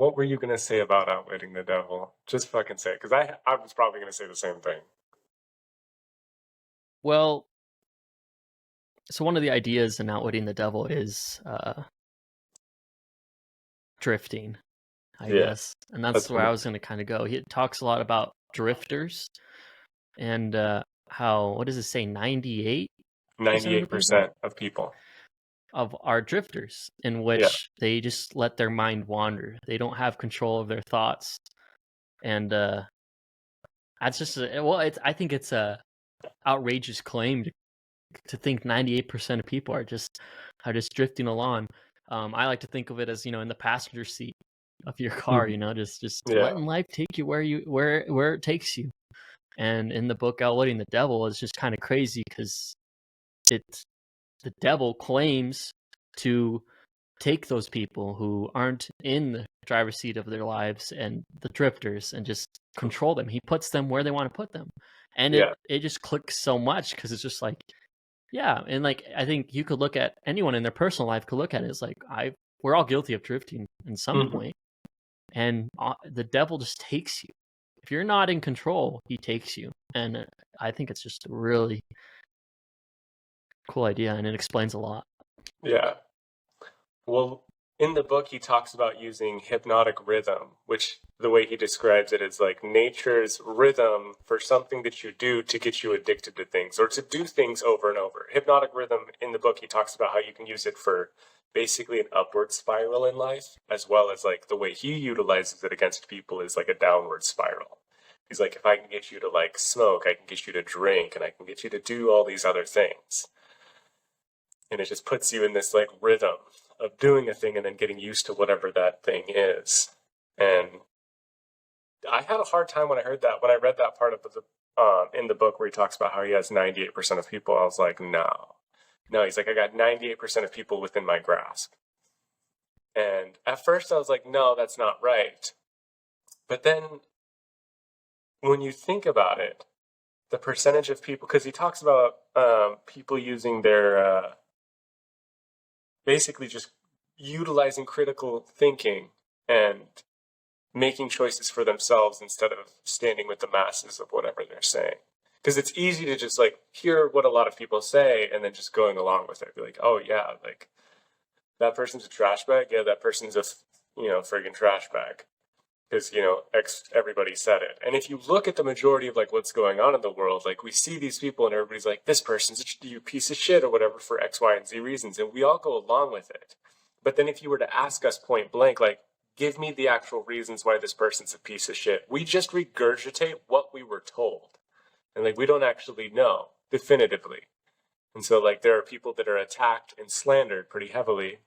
What were you gonna say about outwitting the devil? Just fucking say it, because I was probably gonna say the same thing. Well, so one of the ideas in Outwitting the Devil is drifting, I Yeah, guess, and that's that's where one I of was going to kind of go. He talks a lot about drifters and how, what does it say, 98% of the people 98% of people. of are drifters, in Yeah, which they just let their mind wander. They don't have control of their thoughts, and that's just I think it's a outrageous claim to think 98% of people are just drifting along. I like to think of it as, in the passenger seat of your car, mhm, just yeah, letting life take you where it takes you. And in the book Outwitting the Devil, it's just kind of crazy because it's the devil claims to take those people who aren't in the driver's seat of their lives and the drifters and just control them. He puts them where they want to put them. And it yeah, it just clicks so much because it's just like, yeah, and like I think you could look at anyone in their personal life could look at it as like we're all guilty of drifting in some mhm, point, and the devil just takes you. If you're not in control, he takes you, and I think it's just a really cool idea, and it explains a lot. yeah. Well, in the book, he talks about using hypnotic rhythm, which the way he describes it is like nature's rhythm for something that you do to get you addicted to things or to do things over and over. Hypnotic rhythm in the book, he talks about how you can use it for basically an upward spiral in life, as well as like the way he utilizes it against people is like a downward spiral. He's like, if I can get you to like smoke, I can get you to drink, and I can get you to do all these other things, and it just puts you in this like rhythm of doing a thing and then getting used to whatever that thing is. And I had a hard time when I heard that. When I read that part of the in the book where he talks about how he has 98% of people, I was like, no, no. He's like, I got 98% of people within my grasp. And at first I was like, no, that's not right. But then when you think about it, the percentage of people, because he talks about people using their basically just utilizing critical thinking and making choices for themselves instead of standing with the masses of whatever they're saying. Because it's easy to just like hear what a lot of people say and then just going along with it. Be like, oh yeah, like that person's a trash bag. Yeah, that person's a friggin' trash bag. Because everybody said it. And if you look at the majority of like what's going on in the world, like we see these people and everybody's like, this person's you piece of shit or whatever for X, Y, and Z reasons, and we all go along with it. But then if you were to ask us point blank, like, give me the actual reasons why this person's a piece of shit, we just regurgitate what we were told, and like we don't actually know definitively. And so like there are people that are attacked and slandered pretty heavily,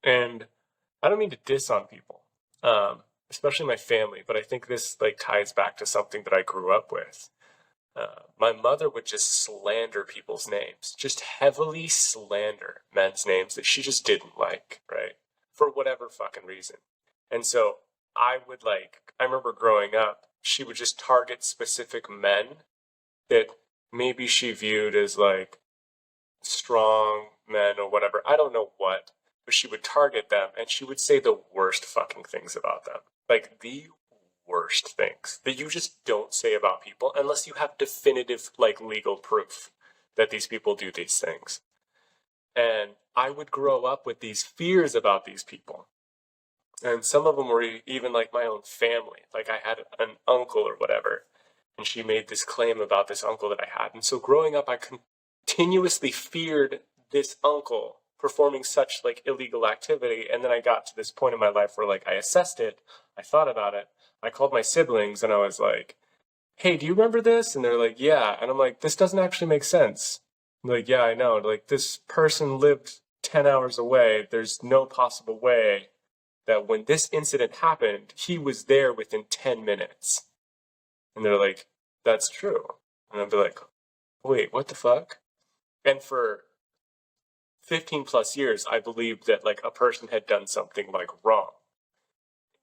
and I don't mean to diss on people, especially my family, but I think this like ties back to something that I grew up with. My mother would just slander people's names, just heavily slander men's names that she just didn't like, right? For whatever fucking reason. And so I remember growing up, she would just target specific men that maybe she viewed as like strong men or whatever. I don't know what, but she would target them and she would say the worst fucking things about them. Like the worst things that you just don't say about people unless you have definitive, like, legal proof that these people do these things. And I would grow up with these fears about these people. And some of them were even like my own family. Like I had an uncle or whatever, and she made this claim about this uncle that I had. And so growing up, I continuously feared this uncle performing such like illegal activity. And then I got to this point in my life where like I assessed it, I thought about it, I called my siblings, and I was like, hey, do you remember this? And they're like, yeah. And I'm like, this doesn't actually make sense. I'm like, yeah, I know. Like, this person lived 10 hours away. There's no possible way that when this incident happened, he was there within 10 minutes. And they're like, that's true. And I'd be like, wait, what the fuck? And for 15 plus years, I believed that like a person had done something like wrong.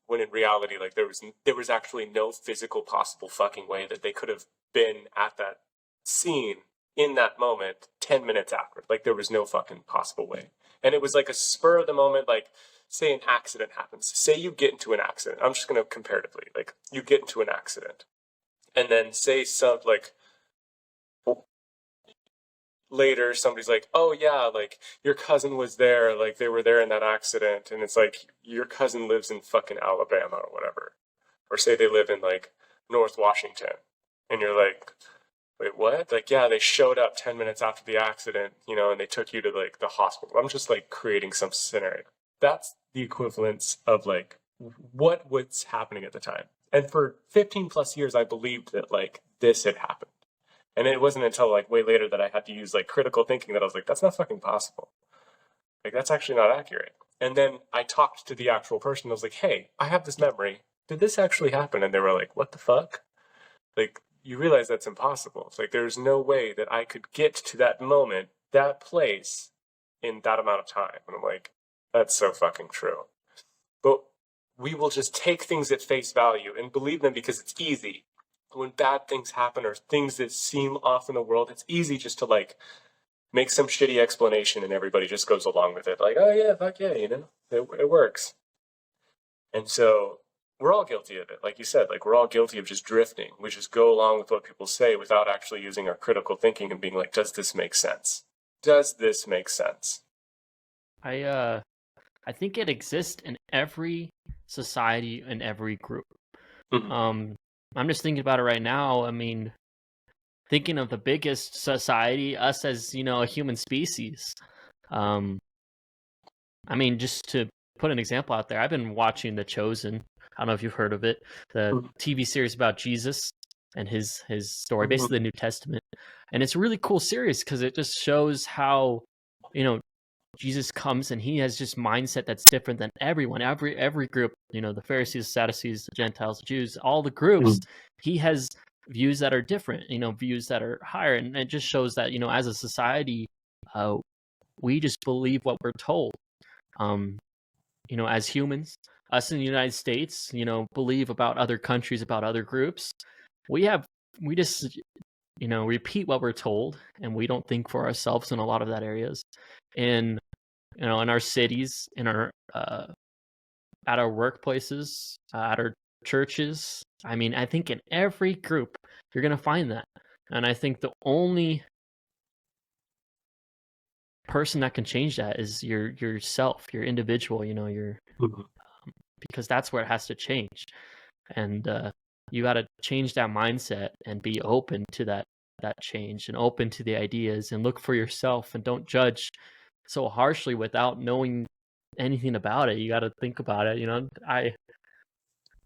When in reality, like there was actually no physical possible fucking way that they could have been at that scene in that moment 10 minutes after. Like there was no fucking possible way. And it was like a spur of the moment, like say an accident happens. Say you get into an accident. I'm just going to comparatively, like, you get into an accident. And then say later somebody's like, oh yeah, like your cousin was there, like they were there in that accident, and it's like your cousin lives in fucking Alabama or whatever. Or say they live in like North Washington, and you're like, wait, what? Like, yeah, they showed up 10 minutes after the accident, and they took you to like the hospital. I'm just like creating some scenario. That's the equivalence of like what was happening at the time. And for 15 plus years, I believed that like this had happened. And it wasn't until like way later that I had to use like critical thinking that I was like, that's not fucking possible. Like, that's actually not accurate. And then I talked to the actual person. I was like, hey, I have this memory. Did this actually happen? And they were like, what the fuck? Like, you realize that's impossible. It's like, there's no way that I could get to that moment, that place, in that amount of time. And I'm like, that's so fucking true. But we will just take things at face value and believe them because it's easy. When bad things happen or things that seem off in the world, it's easy just to like make some shitty explanation and everybody just goes along with it. Like, oh yeah, fuck yeah, it works. And so we're all guilty of it. Like you said, like we're all guilty of just drifting. We just go along with what people say without actually using our critical thinking and being like, does this make sense? Does this make sense? I think it exists in every society and every group. Mhm. I'm just thinking about it right now. I mean, thinking of the biggest society, us as, a human species. I mean, just to put an example out there, I've been watching The Chosen. I don't know if you've heard of it, the TV series about Jesus and his story, basically the New Testament. And it's a really cool series because it just shows how, Jesus comes and he has just mindset that's different than everyone, every group, the Pharisees, Sadducees, the Gentiles, the Jews, all the groups. He has views that are different, views that are higher. And it just shows that, as a society, we just believe what we're told. As humans, us in the United States, believe about other countries, about other groups. We just, repeat what we're told, and we don't think for ourselves in a lot of that areas. And, in our cities, in our, at our workplaces, at our churches. I mean, I think in every group, you're going to find that. And I think the only person that can change that is yourself, your individual, because that's where it has to change. And you got to change that mindset and be open to that change and open to the ideas and look for yourself and don't judge so harshly without knowing anything about it. You got to think about it.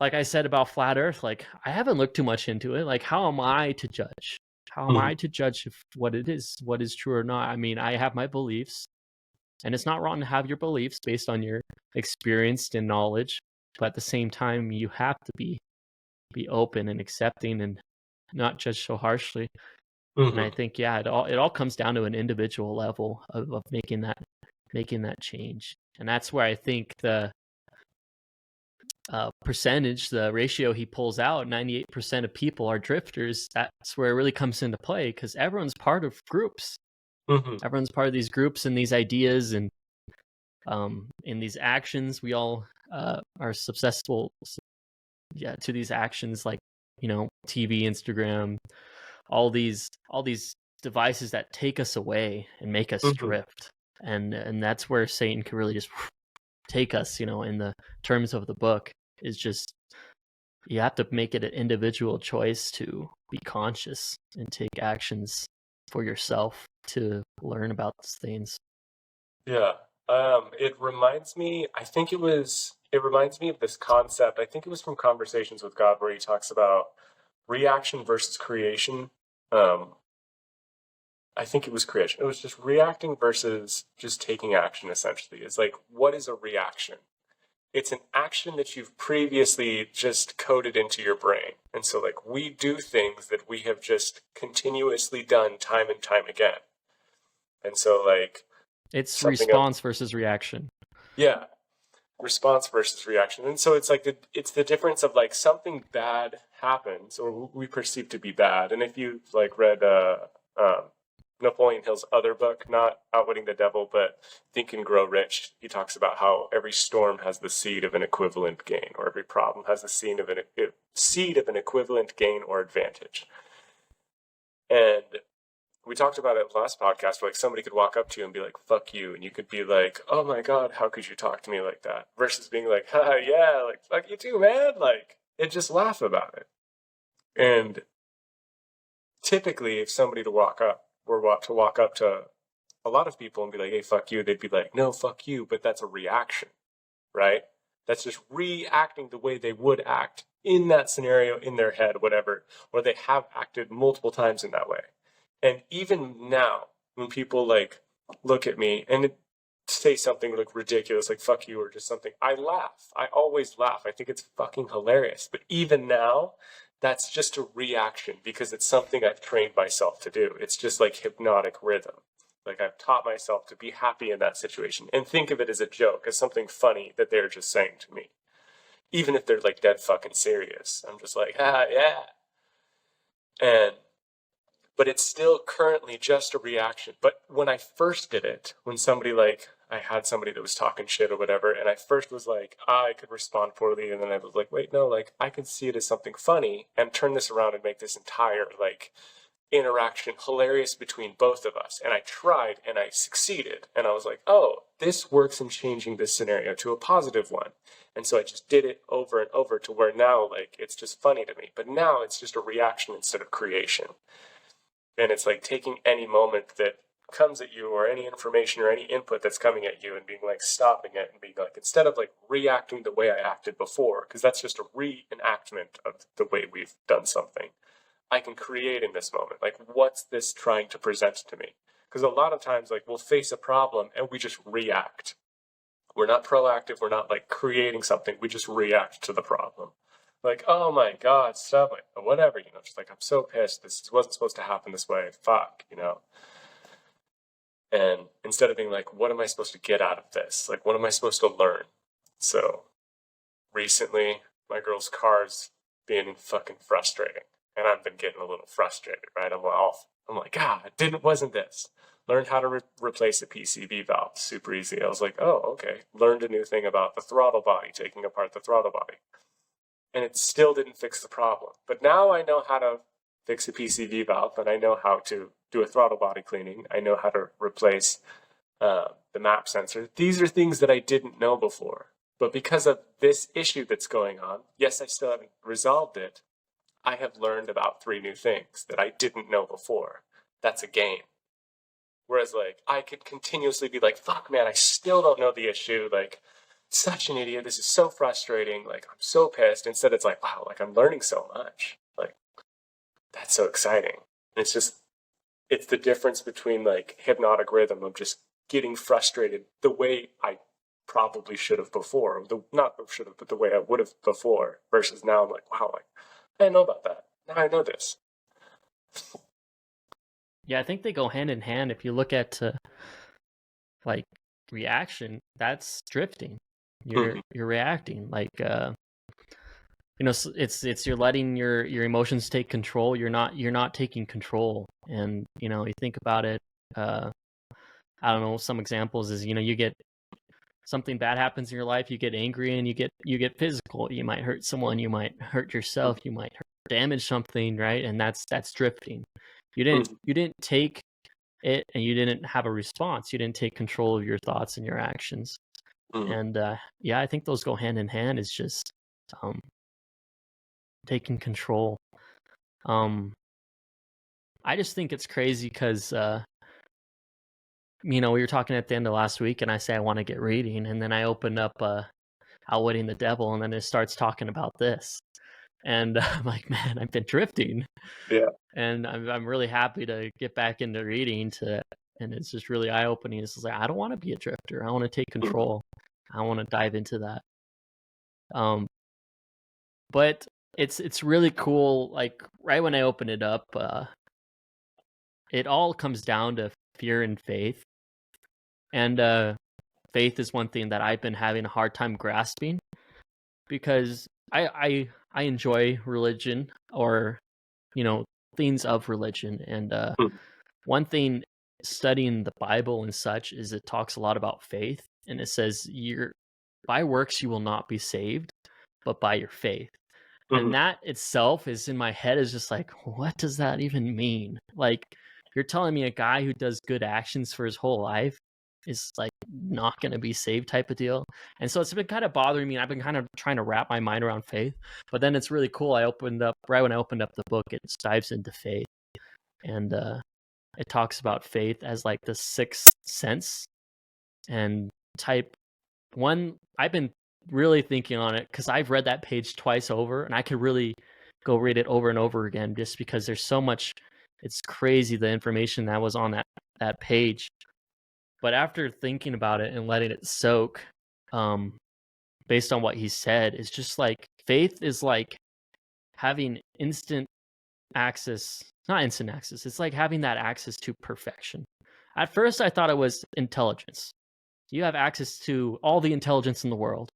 Like I said about flat earth, like I haven't looked too much into it. Like, how am I to judge? How am I to judge if what is true or not? I mean, I have my beliefs, and it's not wrong to have your beliefs based on your experience and knowledge, but at the same time, you have to be open and accepting and not judge so harshly. And I think, yeah, it all comes down to an individual level of making that change. And that's where I think the percentage, the ratio he pulls out, 98% of people are drifters. That's where it really comes into play because everyone's part of groups. Everyone's part of these groups and these ideas and in these actions. We all are susceptible, to these actions like TV, Instagram, all these devices that take us away and make us drift. And that's where Satan can really just take us, in the terms of the book, is just you have to make it an individual choice to be conscious and take actions for yourself to learn about these things. Yeah. It reminds me, it reminds me of this concept. I think it was from Conversations with God where he talks about reaction versus creation. I think it was creation. It was just reacting versus just taking action, essentially. It's like, what is a reaction? It's an action that you've previously just coded into your brain. And so, like, we do things that we have just continuously done time and time again. And so, like... It's response versus reaction. Yeah. Response versus reaction. And so it's like, it's the difference of, like, something bad happens, or we perceive to be bad. And if you've, like, read... Napoleon Hill's other book, not Outwitting the Devil, but Think and Grow Rich, he talks about how every storm has the seed of an equivalent gain, or every problem has the seed of an equivalent gain or advantage. And we talked about it last podcast, where like somebody could walk up to you and be like, fuck you. And you could be like, oh my God, how could you talk to me like that? Versus being like, haha, yeah, like, fuck you too, man. Like, and just laugh about it. And typically, if somebody were to walk up to a lot of people and be like, hey, fuck you, they'd be like, no, fuck you. But that's a reaction, right? That's just reacting the way they would act in that scenario, in their head, whatever, or they have acted multiple times in that way. And even now, when people like look at me and say something like ridiculous, like fuck you, or just something, I laugh. I always laugh. I think it's fucking hilarious. But even now, that's just a reaction because it's something I've trained myself to do. It's just like hypnotic rhythm. Like I've taught myself to be happy in that situation and think of it as a joke, as something funny that they're just saying to me. Even if they're like dead fucking serious. I'm just like, yeah. But it's still currently just a reaction. But when I first did it, when somebody like, I had somebody that was talking shit or whatever, and I first was like, I could respond poorly, and then I was like, wait, no, like, I can see it as something funny and turn this around and make this entire, like, interaction hilarious between both of us. And I tried, and I succeeded. And I was like, oh, this works in changing this scenario to a positive one. And so I just did it over and over to where now, like, it's just funny to me. But now it's just a reaction instead of creation. And it's like taking any moment that comes at you or any information or any input that's coming at you and being like stopping it and being like, instead of like reacting the way I acted before, because that's just a reenactment of the way we've done something, I can create in this moment. Like, what's this trying to present to me? Because a lot of times, like, we'll face a problem and we just react. We're not proactive. We're not like creating something. We just react to the problem. Like, oh my God, stop it, or whatever, just like, I'm so pissed. This wasn't supposed to happen this way. Fuck. And instead of being like, what am I supposed to get out of this? Like, what am I supposed to learn? So recently, my girl's car's being fucking frustrating. And I've been getting a little frustrated, right? I'm like, it wasn't this. Learned how to replace a PCV valve. Super easy. I was like, oh, okay. Learned a new thing about the throttle body, taking apart the throttle body. And it still didn't fix the problem. But now I know how to fix a PCV valve, and I know how to do a throttle body cleaning. I know how to replace the map sensor. These are things that I didn't know before. But because of this issue that's going on, yes, I still haven't resolved it. I have learned about 3 new things that I didn't know before. That's a gain. Whereas, like, I could continuously be like, fuck, man, I still don't know the issue. Like, such an idiot. This is so frustrating. Like, I'm so pissed. Instead, it's like, wow, like, I'm learning so much. Like, that's so exciting. And it's the difference between, like, hypnotic rhythm of just getting frustrated the way I probably should have before. Not should have, but the way I would have before. Versus now, I'm like, wow, like, I didn't know about that. Now I know this. Yeah, I think they go hand in hand. If you look at like reaction, that's drifting. You're reacting like it's you're letting your emotions take control. You're not taking control. And you think about it. I don't know. Some examples is you get something bad happens in your life. You get angry and you get physical. You might hurt someone. You might hurt yourself. You might damage something, right? And that's drifting. You didn't take it, and you didn't have a response. You didn't take control of your thoughts and your actions. And I think those go hand in hand. Is just taking control. I just think it's crazy because we were talking at the end of last week, and I say I want to get reading, and then I opened up Outwitting the Devil, and then it starts talking about this. And I'm like, man, I've been drifting. Yeah. And I'm really happy to get back into reading and it's just really eye opening. It's like, I don't want to be a drifter. I want to take control. I want to dive into that. But it's really cool. Like right when I open it up, it all comes down to fear and faith. And faith is one thing that I've been having a hard time grasping because I enjoy religion or things of religion, and one thing studying the Bible and such is it talks a lot about faith, and it says you're by works you will not be saved, but by your faith. Mhm. And that itself is in my head is just like, what does that even mean? Like, you're telling me a guy who does good actions for his whole life is like not going to be saved type of deal. And so it's been kind of bothering me. I've been kind of trying to wrap my mind around faith, but then it's really cool. Right when I opened up the book, it dives into faith, and it talks about faith as like the sixth sense. And type one, I've been really thinking on it because I've read that page twice over, and I could really go read it over and over again just because there's so much. It's crazy the information that was on that page. But after thinking about it and letting it soak, based on what he said, it's just like faith is like having instant access, not instant access. It's like having that access to perfection. At first, I thought it was intelligence. You have access to all the intelligence in the world.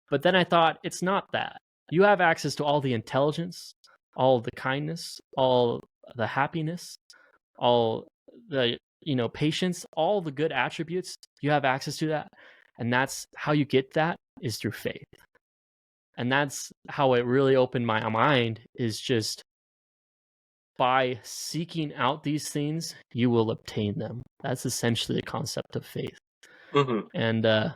But then I thought it's not that. You have access to all the intelligence, all the kindness, all the happiness, all the patience, all the good attributes. You have access to that. And that's how you get that is through faith. And that's how it really opened my mind, is just by seeking out these things, you will obtain them. That's essentially the concept of faith. Mhm. And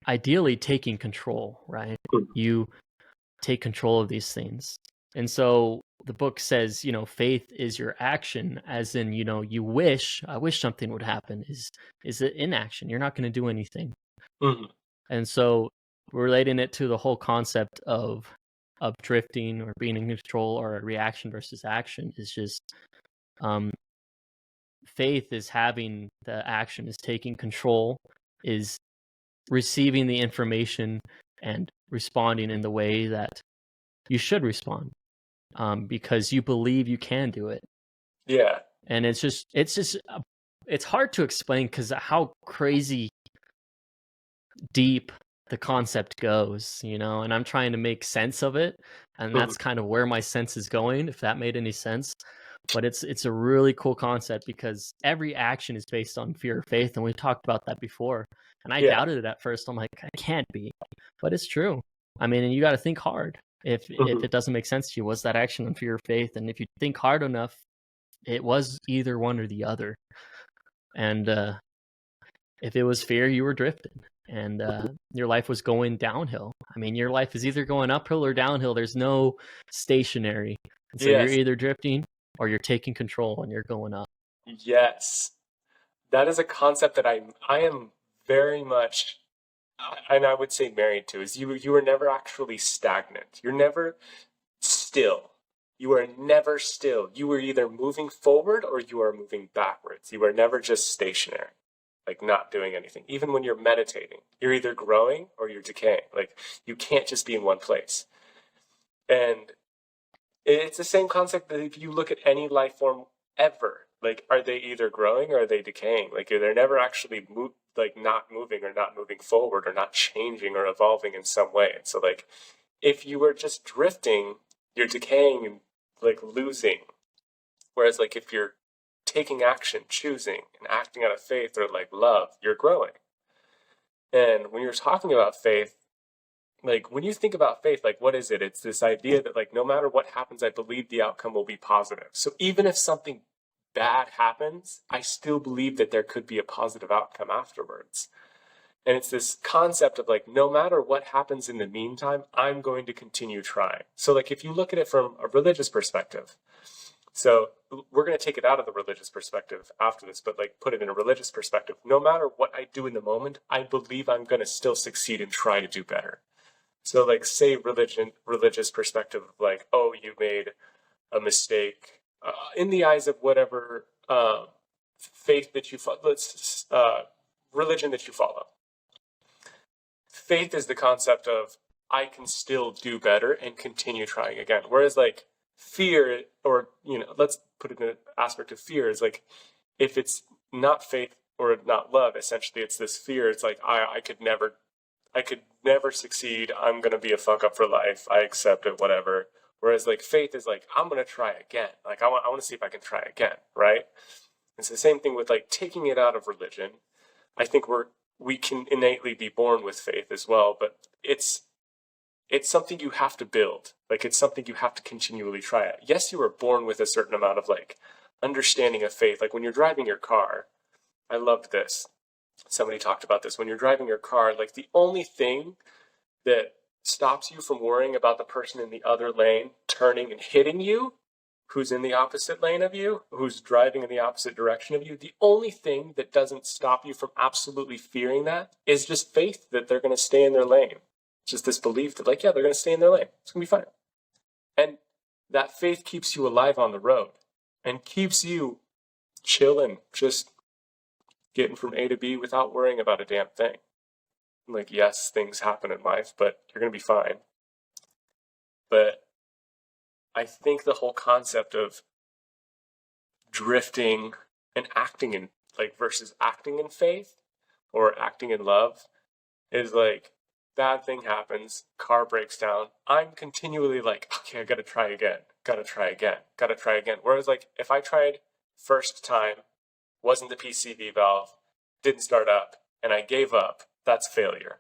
ideally taking control, right? Mhm. You take control of these things. And so the book says, faith is your action, as in, I wish something would happen, is it inaction. You're not going to do anything. Mhm. And so relating it to the whole concept of drifting or being in control, or a reaction versus action, is just faith is having the action, is taking control, is receiving the information and responding in the way that you should respond, because you believe you can do it. Yeah. And it's hard to explain because how crazy deep the concept goes, and I'm trying to make sense of it, and that's kind of where my sense is going, if that made any sense. But it's a really cool concept because every action is based on fear or faith, and we talked about that before. And I Yeah. doubted it at first. I'm like, I can't be, but it's true. I mean, and you got to think hard. If Mhm. it doesn't make sense to you, was that action on fear or faith? And if you think hard enough, it was either one or the other. And if it was fear, you were drifting, and your life was going downhill. I mean, your life is either going uphill or downhill. There's no stationary. And so you're Yes. either drifting or you're taking control and you're going up. Yes. That is a concept that I am very much, and I would say married to, is you are never actually stagnant. You're never still. You are never still. You are either moving forward or you are moving backwards. You are never just stationary, like not doing anything. Even when you're meditating, you're either growing or you're decaying. Like you can't just be in one place. And it's the same concept that if you look at any life form ever, like are they either growing or are they decaying? Like they're never actually not moving or not moving forward or not changing or evolving in some way. And so like if you were just drifting, you're decaying and like losing. Whereas like if you're taking action, choosing and acting out of faith or like love, you're growing. And when you're talking about faith, like when you think about faith, like what is it? It's this idea that like no matter what happens, I believe the outcome will be positive. So even if something bad happens, I still believe that there could be a positive outcome afterwards. And it's this concept of like, no matter what happens in the meantime, I'm going to continue trying. So like, if you look at it from a religious perspective, so we're going to take it out of the religious perspective after this, but like put it in a religious perspective. No matter what I do in the moment, I believe I'm going to still succeed and try to do better. So like say religious perspective, like, oh, you made a mistake in the eyes of whatever faith that you follow, religion that you follow. Faith is the concept of I can still do better and continue trying again. Whereas like fear, or let's put it in an aspect of fear, is like if it's not faith or not love, essentially it's this fear. It's like I could never succeed. I'm going to be a fuck up for life. I accept it, whatever. Whereas like faith is like, I'm going to try again. Like I want to see if I can try again. Right. It's the same thing with like taking it out of religion. I think we can innately be born with faith as well, but it's something you have to build. Like it's something you have to continually try at. Yes, you were born with a certain amount of like understanding of faith. Like when you're driving your car, I loved this. Somebody talked about this. When you're driving your car, like the only thing that stops you from worrying about the person in the other lane turning and hitting you, who's in the opposite lane of you, who's driving in the opposite direction of you, the only thing that doesn't stop you from absolutely fearing that is just faith that they're going to stay in their lane. Just this belief that like, yeah, they're going to stay in their lane. It's going to be fine. And that faith keeps you alive on the road and keeps you chilling, just getting from A to B without worrying about a damn thing. Like, yes, things happen in life, but you're going to be fine. But I think the whole concept of drifting and acting in like versus acting in faith or acting in love is like, bad thing happens, car breaks down. I'm continually like, okay, I gotta try again. Whereas like if I tried first time, wasn't the PCV valve, didn't start up, and I gave up, that's failure.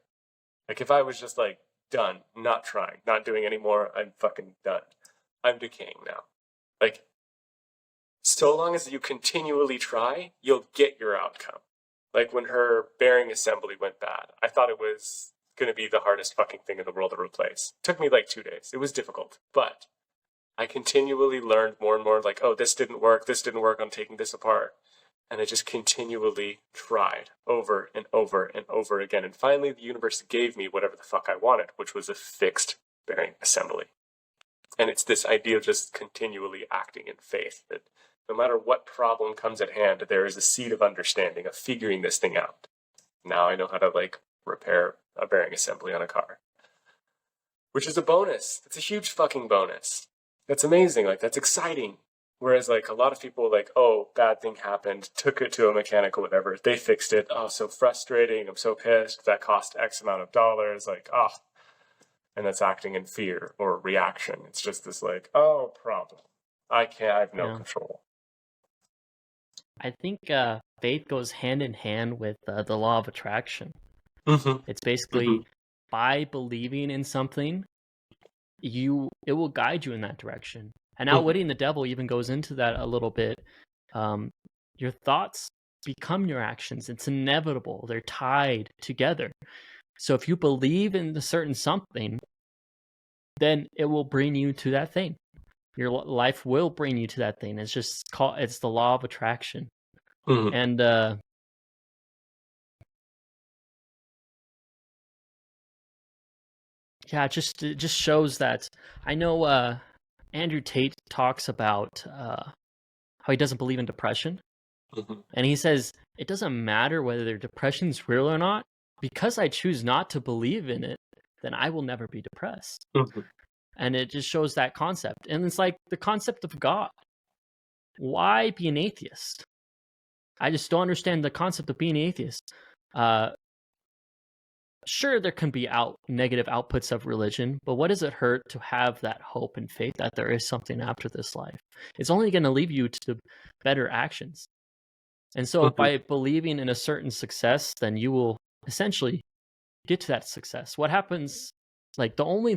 Like if I was just like done, not trying, not doing anymore, I'm fucking done. I'm decaying now. Like so long as you continually try, you'll get your outcome. Like when her bearing assembly went bad, I thought it was going to be the hardest fucking thing in the world to replace. It took me like 2 days. It was difficult, but I continually learned more and more like, oh, this didn't work, I'm taking this apart. And I just continually tried over and over and over again. And finally, the universe gave me whatever the fuck I wanted, which was a fixed bearing assembly. And it's this idea of just continually acting in faith that no matter what problem comes at hand, there is a seed of understanding of figuring this thing out. Now I know how to like repair a bearing assembly on a car, which is a bonus. It's a huge fucking bonus. That's amazing. Like that's exciting. Whereas like a lot of people like, oh, bad thing happened, took it to a mechanic or whatever. They fixed it. Oh, so frustrating. I'm so pissed. That cost X amount of dollars. Like, oh, and that's acting in fear or reaction. It's just this like, oh, problem. I have no control. I think faith goes hand in hand with the law of attraction. Mm-hmm. It's basically by believing in something, it will guide you in that direction. And outwitting the devil even goes into that a little bit. Your thoughts become your actions. It's inevitable. They're tied together. So if you believe in a certain something, then it will bring you to that thing. Your life will bring you to that thing. It's the law of attraction. And yeah, it just shows that. I know Andrew Tate talks about how he doesn't believe in depression. And he says, it doesn't matter whether depression's real or not. Because I choose not to believe in it, then I will never be depressed. And it just shows that concept. And it's like the concept of God. Why be an atheist? I just don't understand the concept of being an atheist. Sure, there can be negative outputs of religion, but what does it hurt to have that hope and faith that there is something after this life? It's only going to lead you to better actions. And so by believing in a certain success, then you will essentially get to that success. What happens, like the only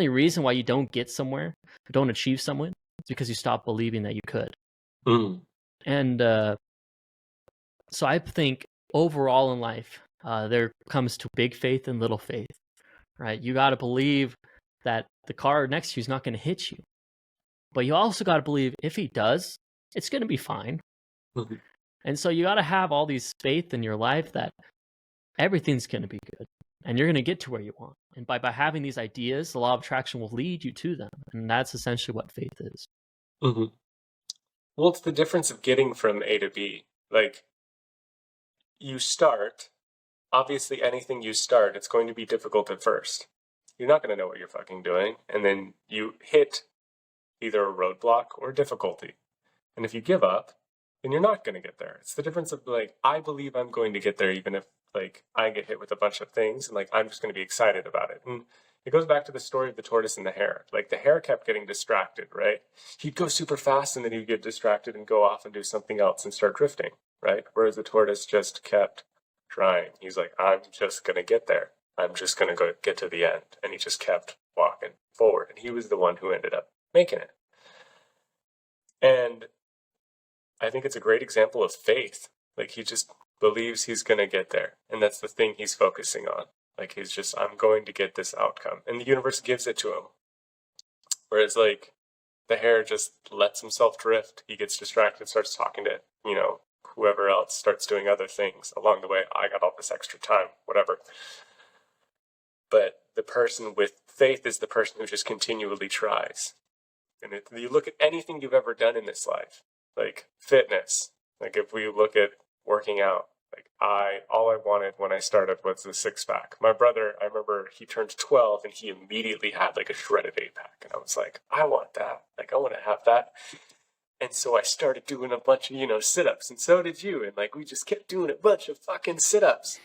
reason why you don't get somewhere, don't achieve someone, is because you stop believing that you could. And so I think overall in life, there comes to big faith and little faith, right? You got to believe that the car next to you is not going to hit you. But you also got to believe if he does, it's going to be fine. And so you got to have all these faith in your life that everything's going to be good and you're going to get to where you want. And by having these ideas, the law of attraction will lead you to them. And that's essentially what faith is. Well, it's the difference of getting from A to B. Like, you start, obviously anything you start, it's going to be difficult at first. You're not going to know what you're fucking doing. And then you hit either a roadblock or difficulty. And if you give up, then you're not going to get there. It's the difference of like, I believe I'm going to get there even if like I get hit with a bunch of things and like I'm just going to be excited about it. And It goes back to the story of the tortoise and the hare. Like the hare kept getting distracted, right? He'd go super fast and then he'd get distracted and go off and do something else and start drifting, right? Whereas the tortoise just kept trying. He's like, I'm just going to get there. I'm just going to go get to the end. And he just kept walking forward. And he was the one who ended up making it. And I think it's a great example of faith. Like he just believes he's going to get there. And that's the thing he's focusing on. Like he's just, I'm going to get this outcome. And the universe gives it to him. Whereas like the hare just lets himself drift. He gets distracted, starts talking to, whoever else, starts doing other things along the way. I got all this extra time, whatever. But the person with faith is the person who just continually tries. And if you look at anything you've ever done in this life, like fitness, like if we look at working out, like all I wanted when I started was a six pack. My brother, I remember he turned 12 and he immediately had like a shredded 8-pack. And I was like, I want that. Like I want to have that. And so I started doing a bunch of, sit-ups, and so did you. And like, we just kept doing a bunch of fucking sit-ups.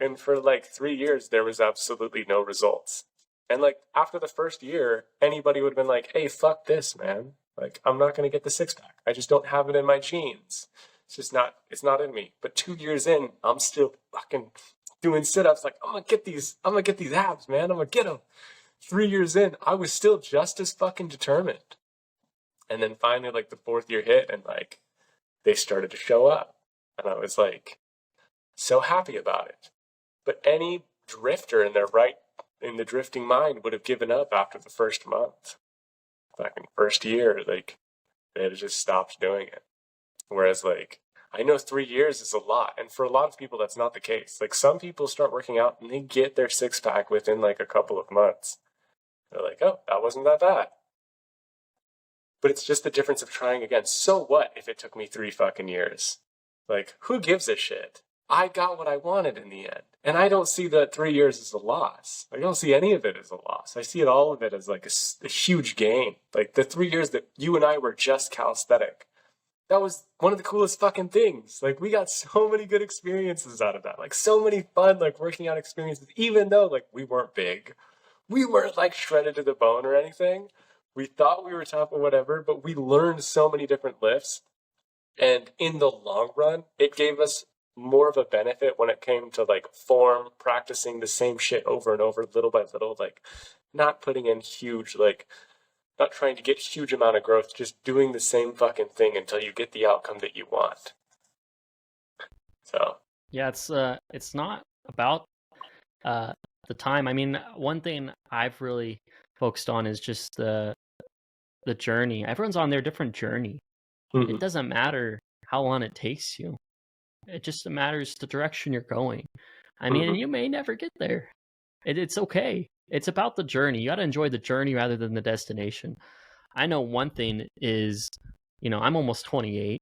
And for like 3 years, there was absolutely no results. And like, after the first year, anybody would have been like, hey, fuck this, man. Like, I'm not going to get the 6-pack. I just don't have it in my genes. It's not in me. But 2 years in, I'm still fucking doing sit-ups. Like, I'm going to get these abs, man. I'm going to get them. 3 years in, I was still just as fucking determined. And then finally, like the 4th year hit and like they started to show up. And I was like so happy about it. But any drifter in the drifting mind would have given up after the first month. Fucking first year, like they had just stopped doing it. Whereas like I know 3 years is a lot. And for a lot of people, that's not the case. Like some people start working out and they get their 6-pack within like a couple of months. They're like, oh, that wasn't that bad. But it's just the difference of trying again. So what if it took me 3 fucking years? Like, who gives a shit? I got what I wanted in the end. And I don't see that 3 years as a loss. I don't see any of it as a loss. I see all of it as like a huge gain. Like the 3 years that you and I were just calisthenic. That was one of the coolest fucking things. Like we got so many good experiences out of that. Like so many fun, like working out experiences, even though like we weren't big. We weren't like shredded to the bone or anything. We thought we were tough or whatever, but we learned so many different lifts. And in the long run, it gave us more of a benefit when it came to like form, practicing the same shit over and over, little by little, like not putting in huge, like not trying to get huge amount of growth, just doing the same fucking thing until you get the outcome that you want. So Yeah, it's not about the time. I mean, one thing I've really focused on is just the journey. Everyone's on their different journey. mm-hmm. It doesn't matter how long it takes you. It just matters the direction you're going. I mean, you may never get there. It's okay. It's about the journey. You got to enjoy the journey rather than the destination. I know one thing is, I'm almost 28,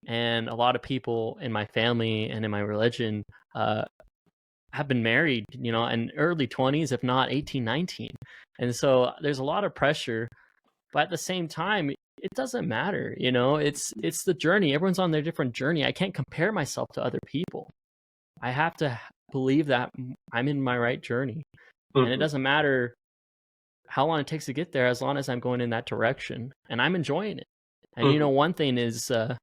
and a lot of people in my family and in my religion have been married, in early 20s, if not 18, 19. And so there's a lot of pressure, but at the same time, it doesn't matter. It's the journey. Everyone's on their different journey. I can't compare myself to other people. I have to believe that I'm in my right journey. And it doesn't matter how long it takes to get there, as long as I'm going in that direction and I'm enjoying it. And one thing is, the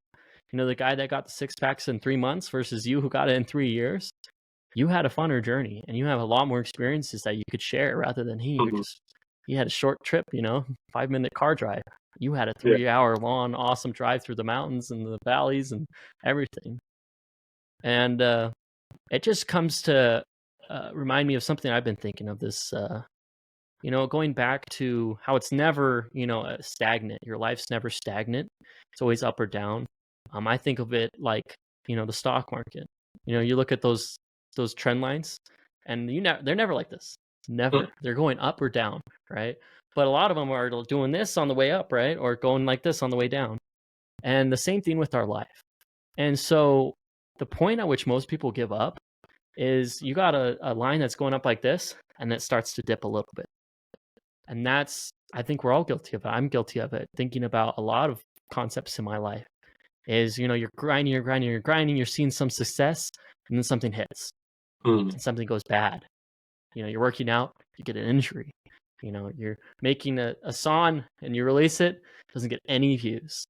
guy that got the 6-packs in 3 months versus you who got it in 3 years, you had a funner journey and you have a lot more experiences that you could share rather than he had a short trip, 5-minute car drive. You had a 3-hour long, awesome drive through the mountains and the valleys and everything. And it just comes to remind me of something I've been thinking of this, going back to how it's never, stagnant. Your life's never stagnant. It's always up or down. I think of it like, the stock market. You look at those trend lines and they're never like this. Never. They're going up or down, right? But a lot of them are doing this on the way up, right? Or going like this on the way down. And the same thing with our life. And so the point at which most people give up is you got a line that's going up like this and it starts to dip a little bit. And I think we're all guilty of it. I'm guilty of it. Thinking about a lot of concepts in my life is, you're grinding, you're seeing some success, and then something hits and something goes bad. You're working out, you get an injury. You're making a song and you release it, doesn't get any views.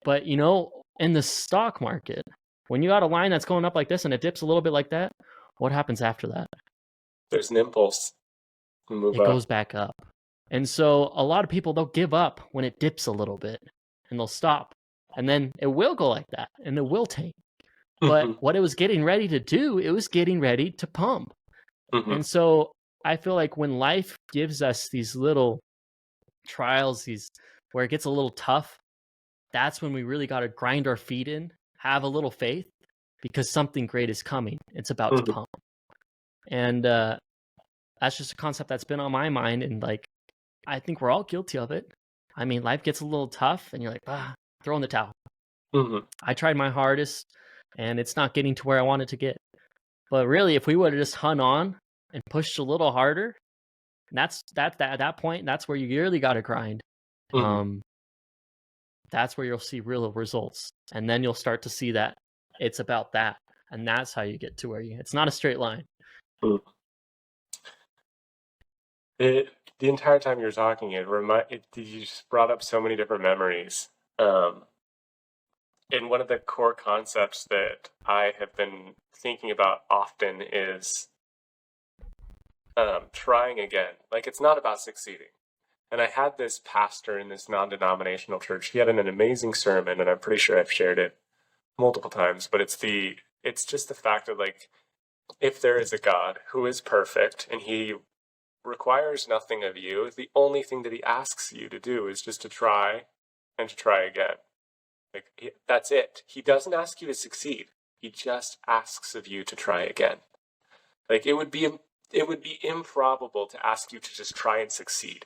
But in the stock market, when you got a line that's going up like this and it dips a little bit like that, what happens after that? There's an impulse to move It up. goes back up. And so a lot of people, they'll give up when it dips a little bit and they'll stop. And then it will go like that and it will tank. But what it was getting ready to do, it was getting ready to pump. And so I feel like when life gives us these little trials, where it gets a little tough, that's when we really got to grind our feet in, have a little faith, because something great is coming. It's about to pump. And that's just a concept that's been on my mind. And like, I think we're all guilty of it. I mean, life gets a little tough and you're like, throw in the towel. I tried my hardest and it's not getting to where I want it to get. But really, if we would have just hung on and pushed a little harder, at that point, that's where you really got to grind. That's where you'll see real results. And then you'll start to see that it's about that. And that's how you get to where it's not a straight line. The entire time you're talking, you just brought up so many different memories. And one of the core concepts that I have been thinking about often is trying again. Like, it's not about succeeding. And I had this pastor in this non-denominational church. He had an amazing sermon, and I'm pretty sure I've shared it multiple times. But it's just the fact that, like, if there is a God who is perfect and he requires nothing of you, the only thing that he asks you to do is just to try and to try again. Like, that's it. He doesn't ask you to succeed. He just asks of you to try again. Like, it would be improbable to ask you to just try and succeed.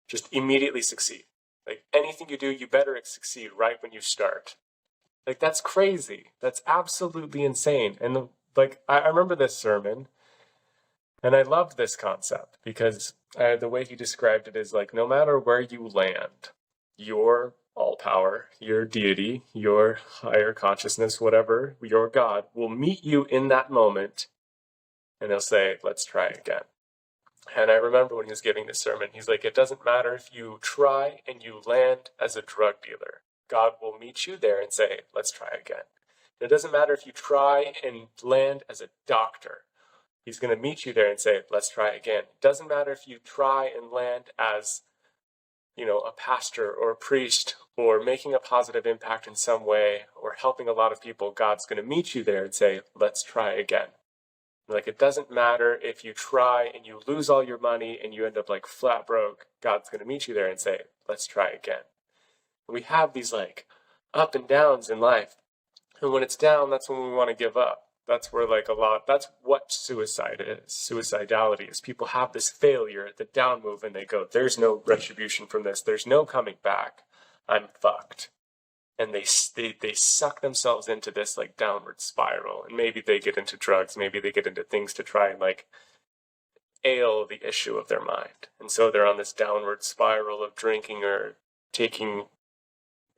Just immediately succeed. Like, anything you do, you better succeed right when you start. Like, that's crazy. That's absolutely insane. And I remember this sermon, and I loved this concept because the way he described it is like, no matter where you land, your all power, your deity, your higher consciousness, whatever, your God will meet you in that moment, and he'll say, let's try again. And I remember when he was giving this sermon, he's like, it doesn't matter if you try and you land as a drug dealer. God will meet you there and say, let's try again. And it doesn't matter if you try and land as a doctor. He's going to meet you there and say, let's try again. It doesn't matter if you try and land as, a pastor or a priest or making a positive impact in some way or helping a lot of people. God's going to meet you there and say, let's try again. Like, it doesn't matter if you try and you lose all your money and you end up like flat broke. God's going to meet you there and say, let's try again. And we have these like up and downs in life. And when it's down, that's when we want to give up. That's where that's what suicide is. Suicidality is people have this failure at the down move and they go, there's no retribution from this. There's no coming back. I'm fucked. And they suck themselves into this like downward spiral. And maybe they get into drugs. Maybe they get into things to try and like ail the issue of their mind. And so they're on this downward spiral of drinking or taking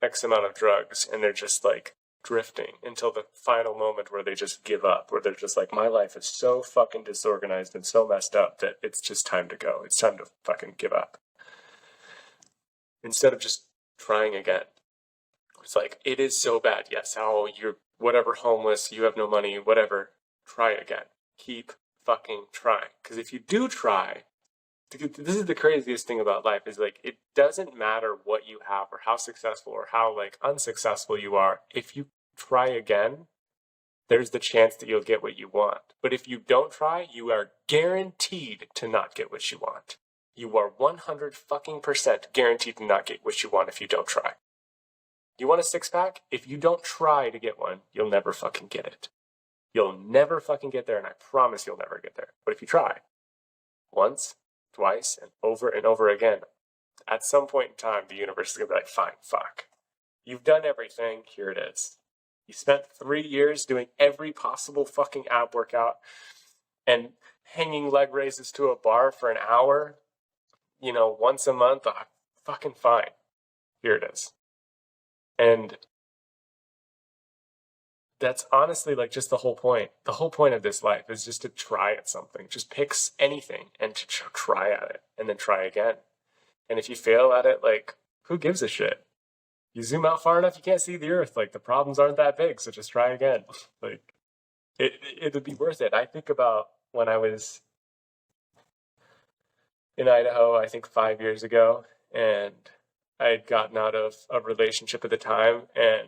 X amount of drugs. And they're just like drifting until the final moment where they just give up, where they're just like, my life is so fucking disorganized and so messed up that it's just time to go. It's time to fucking give up. Instead of just trying again. It's like, it is so bad. Yes, you're whatever, homeless, you have no money, whatever. Try again. Keep fucking trying. Because if you do try, this is the craziest thing about life, is like, it doesn't matter what you have or how successful or how like unsuccessful you are. If you try again, there's the chance that you'll get what you want. But if you don't try, you are guaranteed to not get what you want. You are 100% guaranteed to not get what you want if you don't try. You want a six-pack? If you don't try to get one, you'll never fucking get it. You'll never fucking get there, and I promise you'll never get there. But if you try, once, twice, and over again, at some point in time, the universe is going to be like, fine, fuck. You've done everything, here it is. You spent 3 years doing every possible fucking ab workout and hanging leg raises to a bar for an hour, once a month. Fucking fine. Here it is. And that's honestly like just the whole point. The whole point of this life is just to try at something. Just pick anything and to try at it and then try again. And if you fail at it, like, who gives a shit? You zoom out far enough, you can't see the earth. Like, the problems aren't that big, so just try again. Like, it would be worth it. I think about when I was in Idaho, I think 5 years ago, and I had gotten out of a relationship at the time, and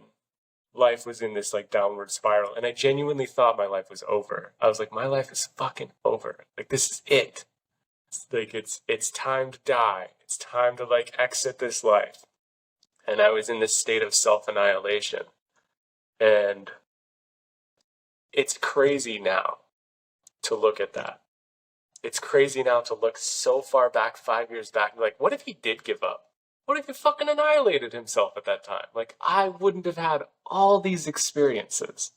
life was in this like downward spiral, and I genuinely thought my life was over. I was like, my life is fucking over. Like, this is it. It's like it's time to die. It's time to like exit this life. And I was in this state of self-annihilation. And it's crazy now to look at that. It's crazy now to look so far back, 5 years back, like, what if he did give up? What if he fucking annihilated himself at that time? Like, I wouldn't have had all these experiences.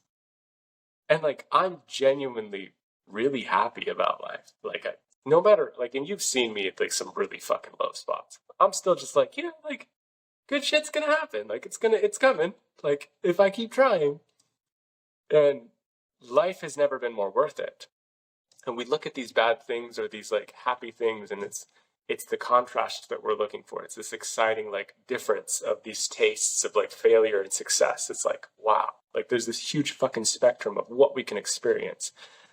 And like, I'm genuinely really happy about life. Like, no matter, like, and you've seen me at like some really fucking low spots. I'm still just like, like, good shit's gonna happen. Like, it's coming. Like, if I keep trying. And life has never been more worth it. And we look at these bad things or these like happy things, and it's the contrast that we're looking for. It's this exciting like difference of these tastes of like failure and success. It's like, wow, like there's this huge fucking spectrum of what we can experience.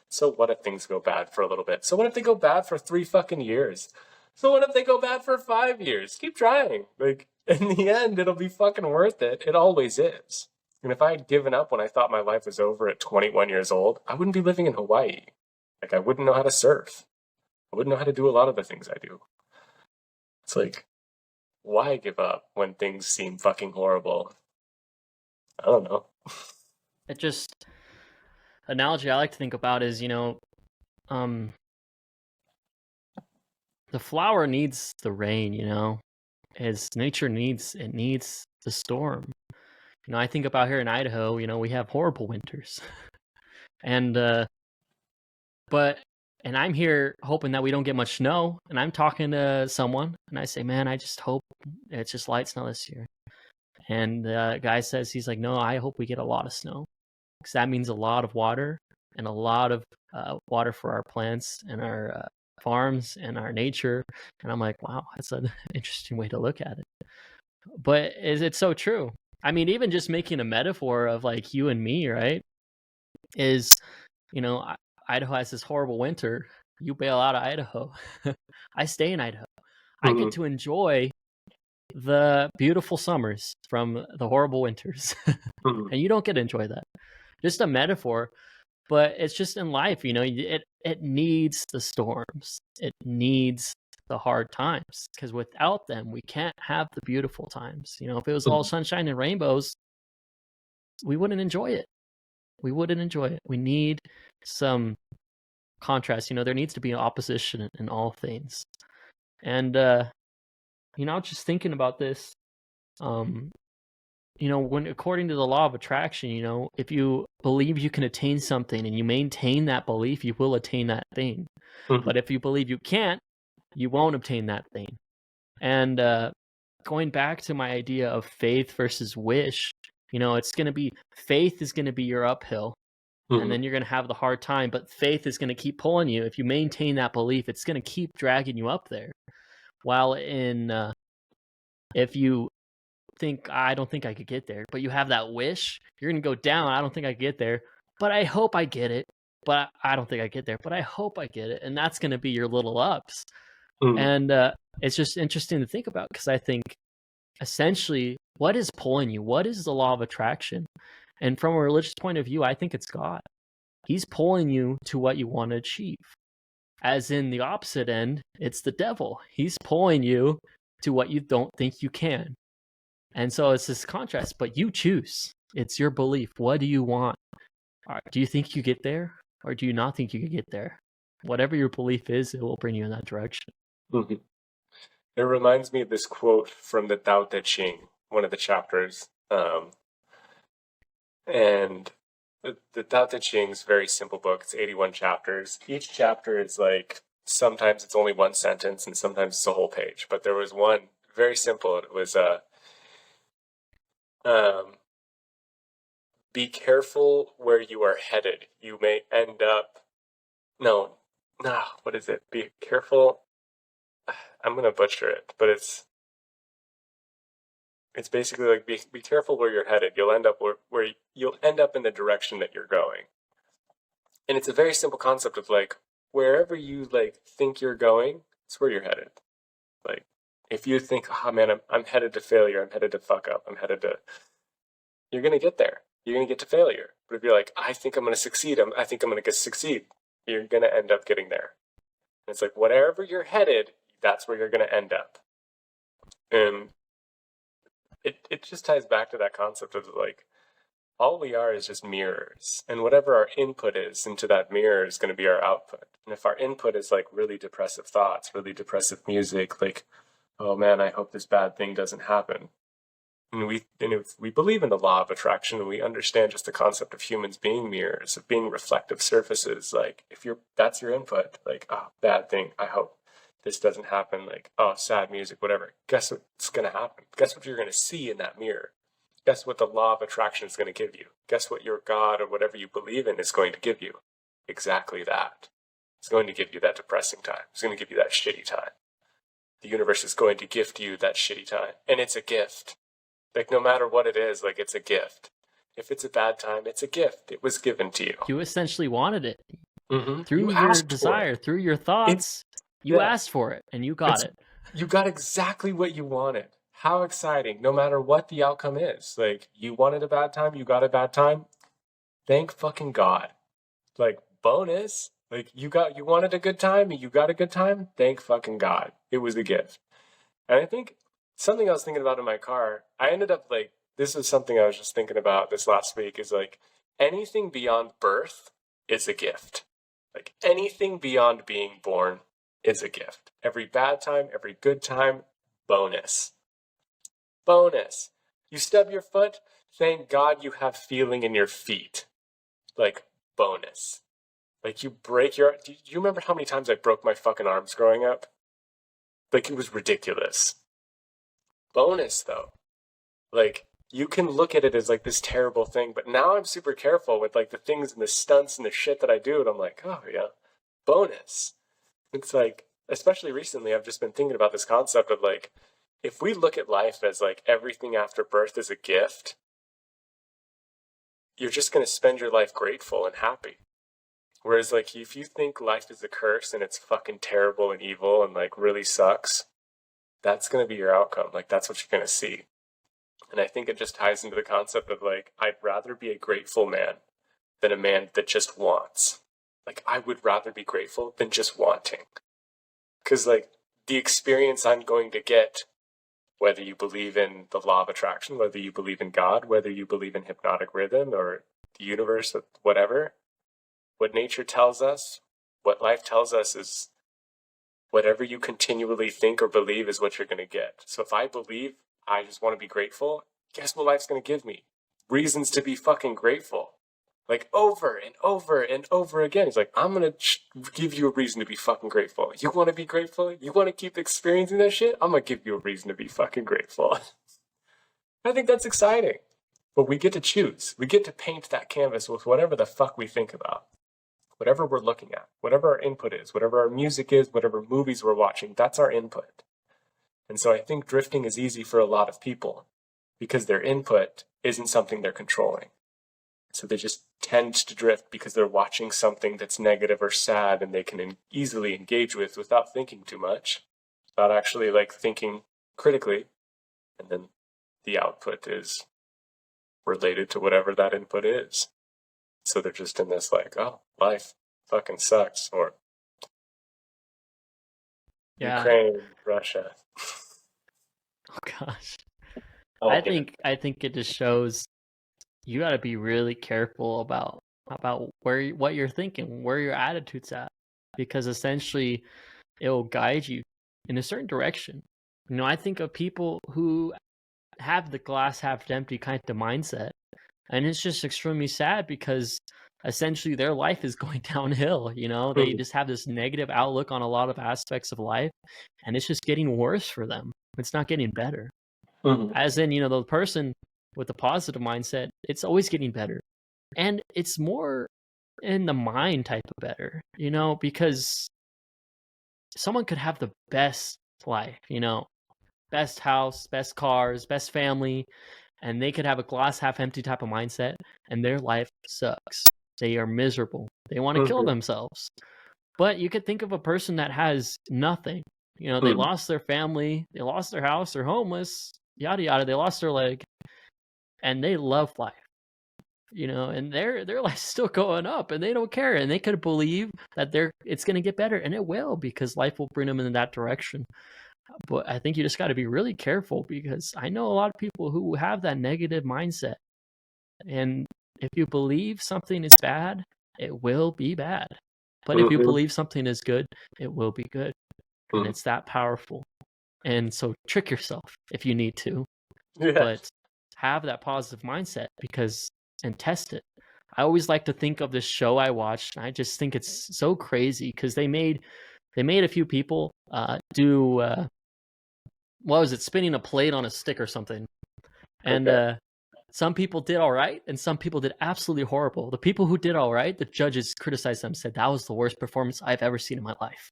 So what if things go bad for a little bit? So what if they go bad for 3 fucking years? So what if they go bad for 5 years? Keep trying. Like, in the end, it'll be fucking worth it. It always is. And if I had given up when I thought my life was over at 21 years old, I wouldn't be living in Hawaii. Like, I wouldn't know how to surf. I wouldn't know how to do a lot of the things I do. It's like, why give up when things seem fucking horrible? I don't know. It just, analogy I like to think about is, the flower needs the rain, as nature needs the storm. I think about here in Idaho, we have horrible winters. And and I'm here hoping that we don't get much snow, and I'm talking to someone and I say, man, I just hope it's just light snow this year. And the guy says, he's like, no, I hope we get a lot of snow, because that means a lot of water and a lot of water for our plants and our farms and our nature. And I'm like, wow, that's an interesting way to look at it. But is it so true? I mean, even just making a metaphor of like you and me, right? Is, Idaho has this horrible winter. You bail out of Idaho. I stay in Idaho. I get to enjoy the beautiful summers from the horrible winters. And you don't get to enjoy that. Just a metaphor, but it's just in life, it needs the storms. It needs the hard times, because without them, we can't have the beautiful times. If it was all sunshine and rainbows, we wouldn't enjoy it. We need some contrast. There needs to be an opposition in all things. And just thinking about this, when according to the law of attraction, if you believe you can attain something and you maintain that belief, you will attain that thing. But if you believe you can't, you won't obtain that thing. And going back to my idea of faith versus wish, it's going to be, faith is going to be your uphill. And then you're going to have the hard time, but faith is going to keep pulling you. If you maintain that belief, it's going to keep dragging you up there. While if you think, I don't think I could get there, but you have that wish, you're going to go down. I don't think I could get there, but I hope I get it. But I don't think I get there, but I hope I get it. And that's going to be your little ups. And it's just interesting to think about, because I think essentially, what is pulling you? What is the law of attraction? And from a religious point of view, I think it's God. He's pulling you to what you want to achieve. As in the opposite end, it's the devil. He's pulling you to what you don't think you can. And so it's this contrast, but you choose. It's your belief. What do you want? Do you think you get there, or do you not think you can get there? Whatever your belief is, it will bring you in that direction. It reminds me of this quote from the Tao Te Ching, one of the chapters. And the Tao Te Ching is a very simple book. It's 81 chapters. Each chapter is like, sometimes it's only one sentence and sometimes it's a whole page. But there was one very simple. It was be careful where you are headed. You may end up, no, what is it? Be careful. I'm going to butcher it, but it's basically like be careful where you're headed. You'll end up where you'll end up in the direction that you're going. And it's a very simple concept of like, wherever you like think you're going, it's where you're headed. Like, if you think, oh man, I'm headed to failure, I'm headed to fuck up, you're going to get there. You're going to get to failure. But if you're like, I think I'm going to succeed, I think I'm going to succeed, you're going to end up getting there. And it's like, whatever you're headed, that's where you're going to end up. And it just ties back to that concept of like, all we are is just mirrors. And whatever our input is into that mirror is going to be our output. And if our input is like really depressive thoughts, really depressive music, like, oh man, I hope this bad thing doesn't happen. And if we believe in the law of attraction and we understand just the concept of humans being mirrors, of being reflective surfaces, like that's your input, like, oh, bad thing, I hope this doesn't happen, like, oh, sad music, whatever. Guess what's going to happen? Guess what you're going to see in that mirror? Guess what the law of attraction is going to give you? Guess what your God or whatever you believe in is going to give you? Exactly that. It's going to give you that depressing time. It's going to give you that shitty time. The universe is going to gift you that shitty time. And it's a gift. Like, no matter what it is, like, it's a gift. If it's a bad time, it's a gift. It was given to you. You essentially wanted it. Mm-hmm. Through your desire, through your thoughts, you asked for it, and you got it. You got exactly what you wanted. How exciting, no matter what the outcome is. Like, you wanted a bad time, you got a bad time. Thank fucking God. Like, bonus. Like, you wanted a good time, you got a good time. Thank fucking God. It was a gift. And I think something I was thinking about in my car, I ended up like, this is something I was just thinking about this last week, is like, anything beyond birth is a gift. Like, anything beyond being born is a gift. Every bad time, every good time, bonus. Bonus. You stub your foot, thank God you have feeling in your feet. Like, bonus. Like, you break your... Do you remember how many times I broke my fucking arms growing up? Like, it was ridiculous. Bonus, though. Like, you can look at it as like this terrible thing, but now I'm super careful with like the things and the stunts and the shit that I do, and I'm like, oh yeah, bonus. It's like, especially recently, I've just been thinking about this concept of like, if we look at life as like everything after birth is a gift, you're just going to spend your life grateful and happy. Whereas like, if you think life is a curse and it's fucking terrible and evil and like really sucks, that's going to be your outcome. Like, that's what you're going to see. And I think it just ties into the concept of like, I'd rather be a grateful man than a man that just wants. Like, I would rather be grateful than just wanting. Because like, the experience I'm going to get, whether you believe in the law of attraction, whether you believe in God, whether you believe in hypnotic rhythm or the universe, whatever, what nature tells us, what life tells us is whatever you continually think or believe is what you're going to get. So if I believe I just want to be grateful, guess what life's going to give me? Reasons to be fucking grateful. Like, over and over and over again. He's like, I'm going to give you a reason to be fucking grateful. You want to be grateful? You want to keep experiencing that shit? I'm going to give you a reason to be fucking grateful. I think that's exciting. But we get to choose. We get to paint that canvas with whatever the fuck we think about. Whatever we're looking at, whatever our input is, whatever our music is, whatever movies we're watching, that's our input. And so I think drifting is easy for a lot of people because their input isn't something they're controlling. So they just tend to drift because they're watching something that's negative or sad and they can easily engage with without thinking too much, without actually like thinking critically. And then the output is related to whatever that input is. So they're just in this like, oh, life fucking sucks, or Ukraine, Russia. Oh gosh. I think it just shows you got to be really careful about what you're thinking, where your attitude's at, because essentially it will guide you in a certain direction. You know, I think of people who have the glass half empty kind of mindset, and it's just extremely sad because essentially their life is going downhill. You know, they just have this negative outlook on a lot of aspects of life, and it's just getting worse for them. It's not getting better. As in, you know, the person with the positive mindset, it's always getting better. And it's more in the mind type of better, because someone could have the best life, best house, best cars, best family, and they could have a glass half empty type of mindset, and their life sucks. They are miserable. They want to kill themselves. But you could think of a person that has nothing. They lost their family, they lost their house, they're homeless, yada yada. They lost their leg, and they love life. And their life's still going up, and they don't care, and they could believe that it's going to get better, and it will, because life will bring them in that direction. But I think you just got to be really careful, because I know a lot of people who have that negative mindset, and if you believe something is bad, it will be bad. But if you believe something is good, it will be good, and it's that powerful. And so trick yourself if you need to, but have that positive mindset, and test it. I always like to think of this show I watched. I just think it's so crazy, because they made a few people do what was it, spinning a plate on a stick or something, and some people did all right, and some people did absolutely horrible. The people who did all right, the judges criticized them, said that was the worst performance I've ever seen in my life.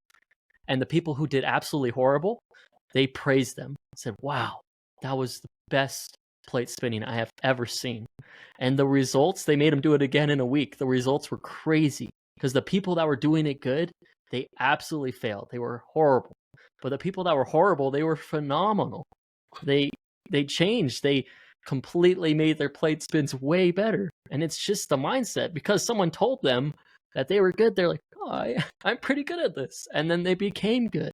And the people who did absolutely horrible, they praised them, said, wow, that was the best plate spinning I have ever seen. And the results, they made them do it again in a week. The results were crazy, because the people that were doing it good, they absolutely failed. They were horrible. But the people that were horrible, they were phenomenal. They changed. They completely made their plate spins way better. And it's just the mindset, because someone told them that they were good. They're like, oh, I'm pretty good at this. And then they became good.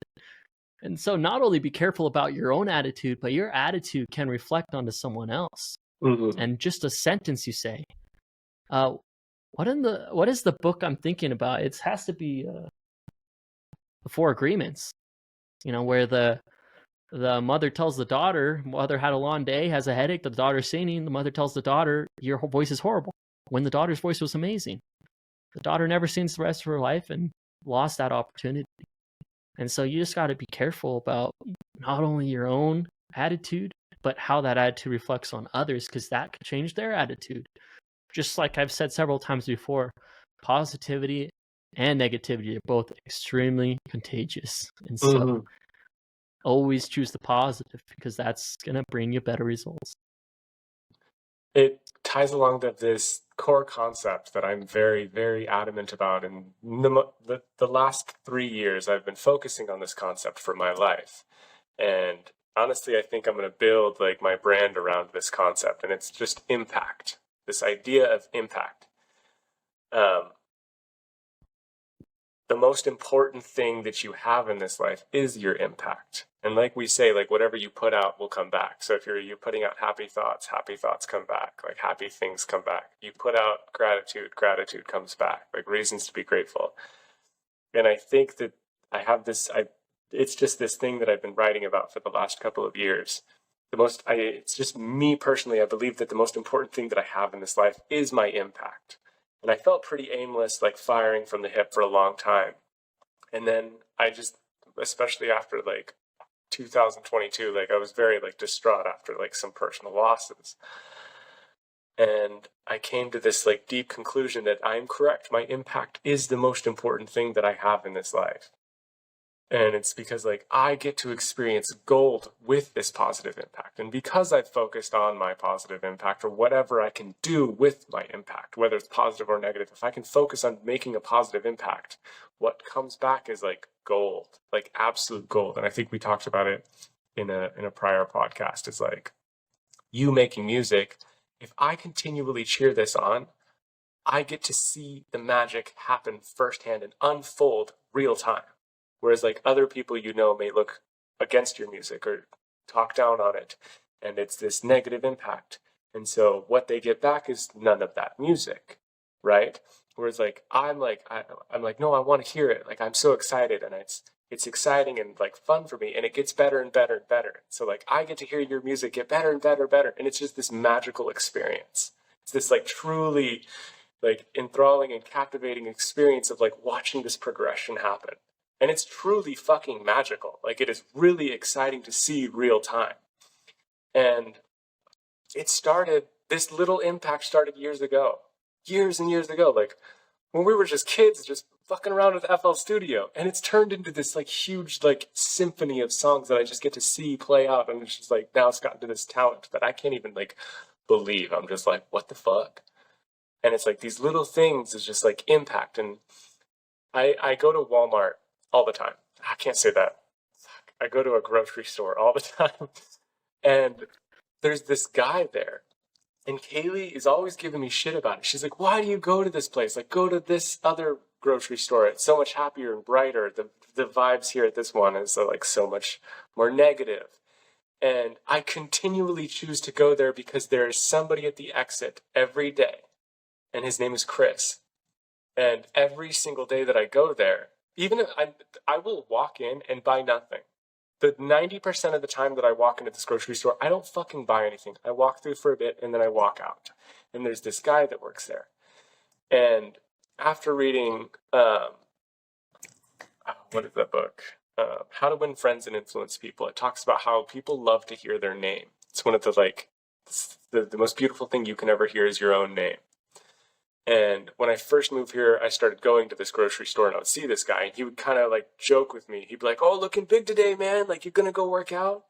And so not only be careful about your own attitude, but your attitude can reflect onto someone else. And just a sentence you say. What is the book I'm thinking about? It has to be The Four Agreements. Where the mother tells the daughter, mother had a long day, has a headache, the daughter's singing, the mother tells the daughter, your voice is horrible, when the daughter's voice was amazing. The daughter never sings the rest of her life and lost that opportunity. And so you just got to be careful about not only your own attitude, but how that attitude reflects on others, because that could change their attitude. Just like I've said several times before, positivity and negativity are both extremely contagious. And so always choose the positive, because that's going to bring you better results. It ties along to this core concept that I'm very, very adamant about. And the last 3 years, I've been focusing on this concept for my life. And honestly, I think I'm going to build like my brand around this concept. And it's just impact, this idea of impact. The most important thing that you have in this life is your impact. And like we say, like whatever you put out will come back. So if you're putting out happy thoughts come back. Like happy things come back. You put out gratitude comes back. Like reasons to be grateful. And I think that I have this, it's just this thing that I've been writing about for the last couple of years. It's just me personally, I believe that the most important thing that I have in this life is my impact. And I felt pretty aimless, like firing from the hip for a long time. And then I just, especially after like 2022, like I was very like distraught after like some personal losses. And I came to this like deep conclusion that I'm correct. My impact is the most important thing that I have in this life. And it's because like I get to experience gold with this positive impact. And because I've focused on my positive impact, or whatever I can do with my impact, whether it's positive or negative, if I can focus on making a positive impact, what comes back is like gold, like absolute gold. And I think we talked about it in a prior podcast. It's like you making music. If I continually cheer this on, I get to see the magic happen firsthand and unfold real time. Whereas like other people may look against your music or talk down on it, and it's this negative impact. And so what they get back is none of that music, right? Whereas like I'm like no, I want to hear it. Like I'm so excited, and it's exciting and like fun for me, and it gets better and better and better. So like I get to hear your music get better and better and better, and it's just this magical experience. It's this like truly like enthralling and captivating experience of like watching this progression happen. And it's truly fucking magical. Like it is really exciting to see real time. And this little impact started years ago. years and years ago, like when we were just kids, just fucking around with FL Studio, and it's turned into this like huge like symphony of songs that I just get to see play out, and it's just like now it's gotten to this talent that I can't even like believe. I'm just like, what the fuck? And it's like these little things is just like impact. And I go to Walmart all the time. I can't say that. I go to a grocery store all the time, and there's this guy there. And Kaylee is always giving me shit about it. She's like, why do you go to this place? Like, go to this other grocery store. It's so much happier and brighter. The vibes here at this one is like so much more negative. And I continually choose to go there because there is somebody at the exit every day. And his name is Chris. And every single day that I go there, even if I will walk in and buy nothing. The 90% of the time that I walk into this grocery store, I don't fucking buy anything. I walk through for a bit and then I walk out. And there's this guy that works there. And after reading, what is that book? How to Win Friends and Influence People. It talks about how people love to hear their name. It's one of the like, the most beautiful thing you can ever hear is your own name. And when I first moved here, I started going to this grocery store and I would see this guy and he would kind of like joke with me. He'd be like, oh, looking big today, man. Like, you're going to go work out?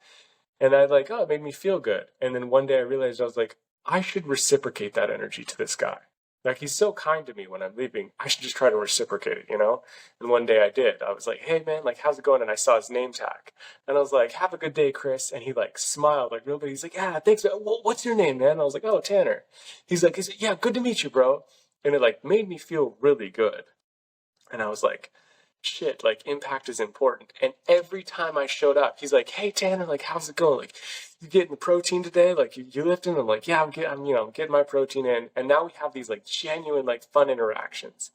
And I'd like, oh, it made me feel good. And then one day I realized I was like, I should reciprocate that energy to this guy. Like, he's so kind to me when I'm leaving. I should just try to reciprocate it, you know? And one day I did. I was like, hey, man, like, how's it going? And I saw his name tag. And I was like, have a good day, Chris. And he, like, smiled, like, real big. He's like, yeah, thanks. What's your name, man? And I was like, oh, Tanner. He's like, yeah, good to meet you, bro. And it, like, made me feel really good. And I was like, shit, like, impact is important. And every time I showed up, he's like, hey, Tanner, like, how's it going? Like, you getting the protein today? Like, you lifting? I'm like, yeah, I'm getting my protein in. And now we have these, like, genuine, like, fun interactions.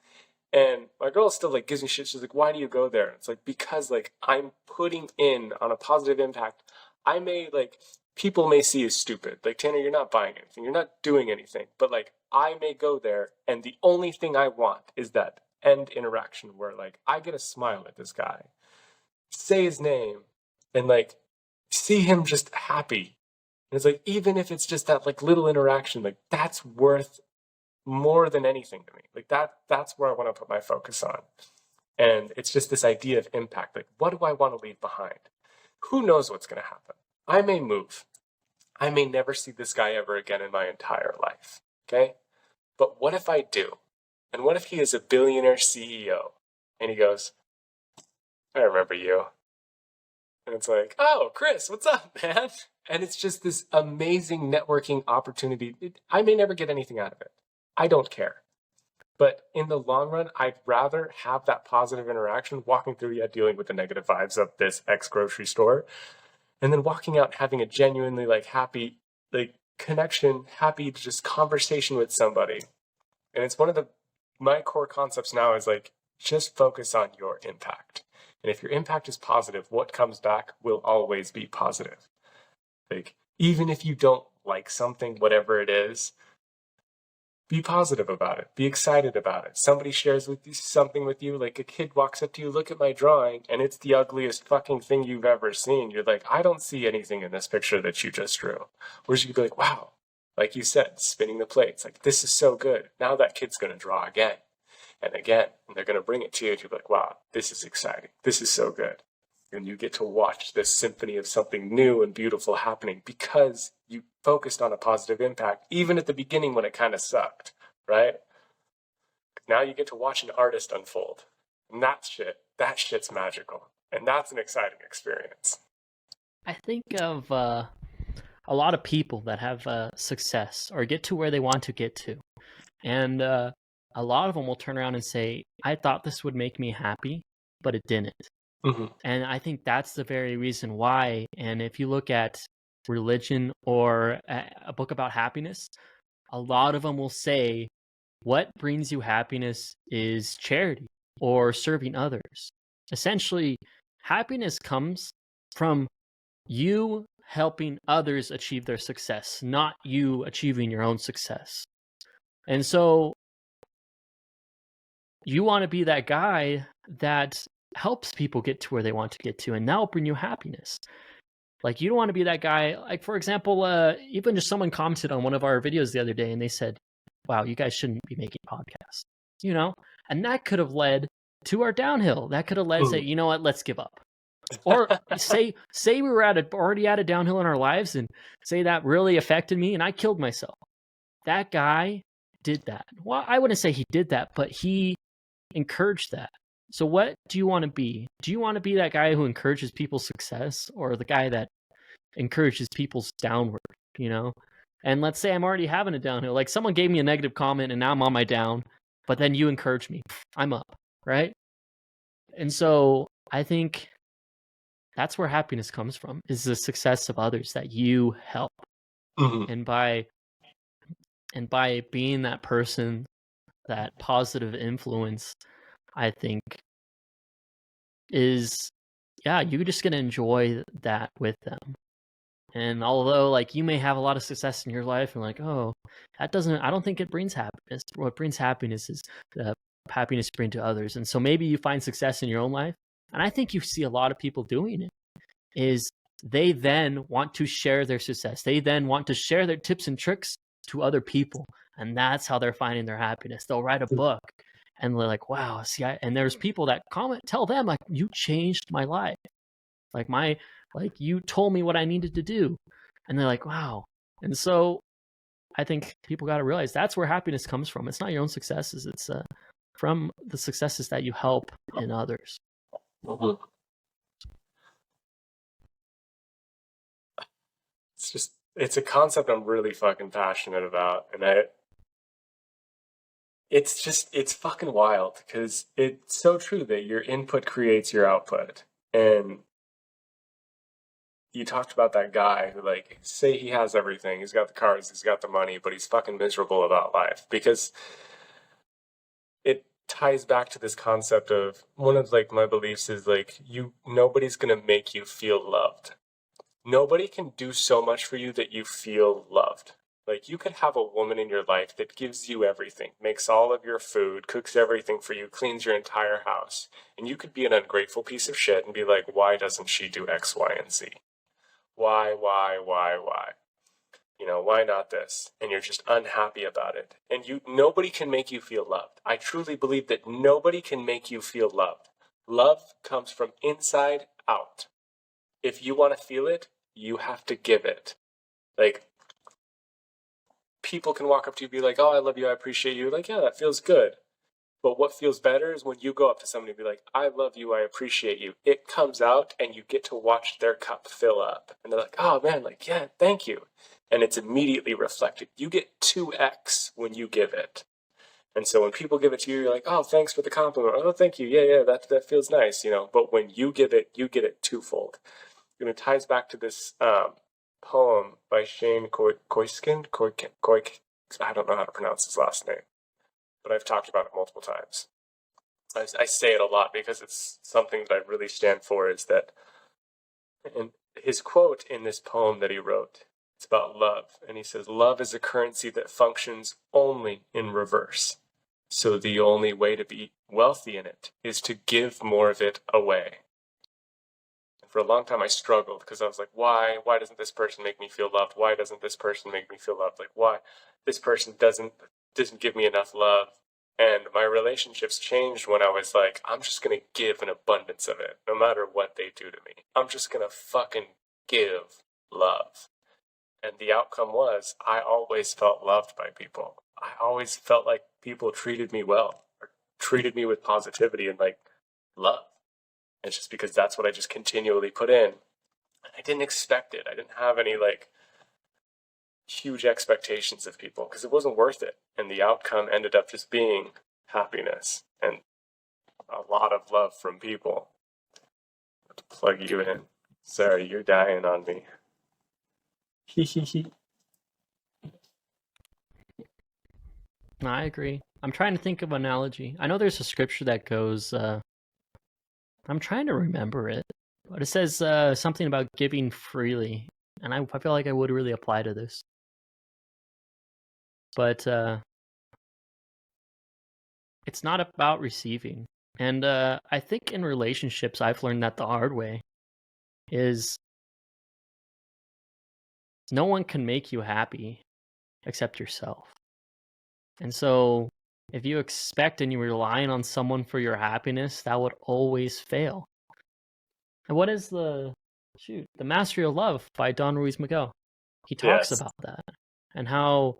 And my girl still, like, gives me shit. She's like, why do you go there? It's like, because, like, I'm putting in on a positive impact. I may, like, people may see as stupid. Like, Tanner, you're not buying anything. You're not doing anything. But, like, I may go there, and the only thing I want is that end interaction where, like, I get a smile at this guy, say his name, and, like, see him just happy. And it's like, even if it's just that, like, little interaction, like, that's worth more than anything to me. Like, that's where I want to put my focus on. And it's just this idea of impact. Like, what do I want to leave behind? Who knows what's going to happen? I may move. I may never see this guy ever again in my entire life. Okay? But what if I do? And what if he is a billionaire CEO? And he goes, I remember you. And it's like, oh, Chris, what's up, man? And it's just this amazing networking opportunity. I may never get anything out of it. I don't care. But in the long run, I'd rather have that positive interaction walking through, dealing with the negative vibes of this grocery store, and then walking out having a genuinely, like, happy, like, connection, happy just conversation with somebody. And it's one of my core concepts now is, like, just focus on your impact. And if your impact is positive, what comes back will always be positive. Like, even if you don't like something, whatever it is, be positive about it. Be excited about it. Somebody shares something with you, like a kid walks up to you, look at my drawing, and it's the ugliest fucking thing you've ever seen. You're like, I don't see anything in this picture that you just drew. Whereas you could be like, wow, like you said, spinning the plates. Like, this is so good. Now that kid's going to draw again and again, and they're going to bring it to you, and you're like, wow, this is exciting. This is so good. And you get to watch this symphony of something new and beautiful happening because you focused on a positive impact, even at the beginning when it kind of sucked, right? Now you get to watch an artist unfold. And that shit's magical. And that's an exciting experience. I think of a lot of people that have success or get to where they want to get to. And a lot of them will turn around and say, I thought this would make me happy, but it didn't. Mm-hmm. And I think that's the very reason why. And if you look at religion or a book about happiness, a lot of them will say what brings you happiness is charity or serving others. Essentially, happiness comes from you helping others achieve their success, not you achieving your own success. And so you want to be that guy that helps people get to where they want to get to, and that'll bring you happiness. Like, you don't want to be that guy, like, for example, even just someone commented on one of our videos the other day and they said, wow, you guys shouldn't be making podcasts, you know? And that could have led to our downhill. That could have led say, you know what, let's give up. Or say we were already at a downhill in our lives, and say that really affected me and I killed myself. That guy did that. Well, I wouldn't say he did that, but he encouraged that. So what do you want to be? Do you want to be that guy who encourages people's success, or the guy that encourages people's downward, you know? And let's say I'm already having a downhill. Like someone gave me a negative comment and now I'm on my down, but then you encourage me. I'm up, right? And so I think that's where happiness comes from, is the success of others that you help. And by being that person, that positive influence, I think is, yeah, you're just going to enjoy that with them. And although like you may have a lot of success in your life and like, oh, I don't think it brings happiness. What brings happiness is the happiness you bring to others. And so maybe you find success in your own life. And I think you see a lot of people doing it, is they then want to share their success. They then want to share their tips and tricks to other people. And that's how they're finding their happiness. They'll write a book and they're like, wow, see, and there's people that tell them like, you changed my life. Like you told me what I needed to do. And they're like, wow. And so I think people got to realize that's where happiness comes from. It's not your own successes. It's from the successes that you help in others. It's a concept I'm really fucking passionate about. And it's fucking wild, because it's so true that your input creates your output. And you talked about that guy who, like, say he has everything, he's got the cars, he's got the money, but he's fucking miserable about life, because it ties back to this concept of, one of like my beliefs is like, nobody's gonna make you feel loved. Nobody can do so much for you that you feel loved. Like, you could have a woman in your life that gives you everything, makes all of your food, cooks everything for you, cleans your entire house, and you could be an ungrateful piece of shit and be like, why doesn't she do X, Y, and Z? Why? You know, why not this? And you're just unhappy about it. And nobody can make you feel loved. I truly believe that nobody can make you feel loved. Love comes from inside out. If you want to feel it, you have to give it. Like, people can walk up to you and be like, oh, I love you, I appreciate you. Like, yeah, that feels good. But what feels better is when you go up to somebody and be like, I love you, I appreciate you. It comes out and you get to watch their cup fill up. And they're like, oh man, like, yeah, thank you. And it's immediately reflected. You get 2x when you give it. And so when people give it to you, you're like, oh, thanks for the compliment. Oh, thank you. Yeah, that feels nice, you know. But when you give it, you get it twofold. And it ties back to this poem by Shane Koiskin. I don't know how to pronounce his last name, but I've talked about it multiple times. I say it a lot because it's something that I really stand for, is that, and his quote in this poem that he wrote, it's about love. And he says, love is a currency that functions only in reverse. So the only way to be wealthy in it is to give more of it away. And for a long time I struggled, because I was like, why doesn't this person make me feel loved? Why doesn't this person make me feel loved? Like, why this person doesn't give me enough love? And my relationships changed when I was like, I'm just going to give an abundance of it, no matter what they do to me. I'm just going to fucking give love. And the outcome was, I always felt loved by people. I always felt like people treated me well, or treated me with positivity and like love. It's just because that's what I just continually put in. And I didn't expect it. I didn't have any like huge expectations of people, because it wasn't worth it. And the outcome ended up just being happiness and a lot of love from people. To plug you in. Sorry, you're dying on me. No, I agree. I'm trying to think of an analogy. I know there's a scripture that goes, I'm trying to remember it, but it says something about giving freely. And I feel like I would really apply to this. But it's not about receiving. And I think in relationships, I've learned that the hard way is no one can make you happy except yourself. And so if you expect and you're relying on someone for your happiness, that would always fail. And what is the Mastery of Love by Don Ruiz Miguel? He talks Yes. about that and how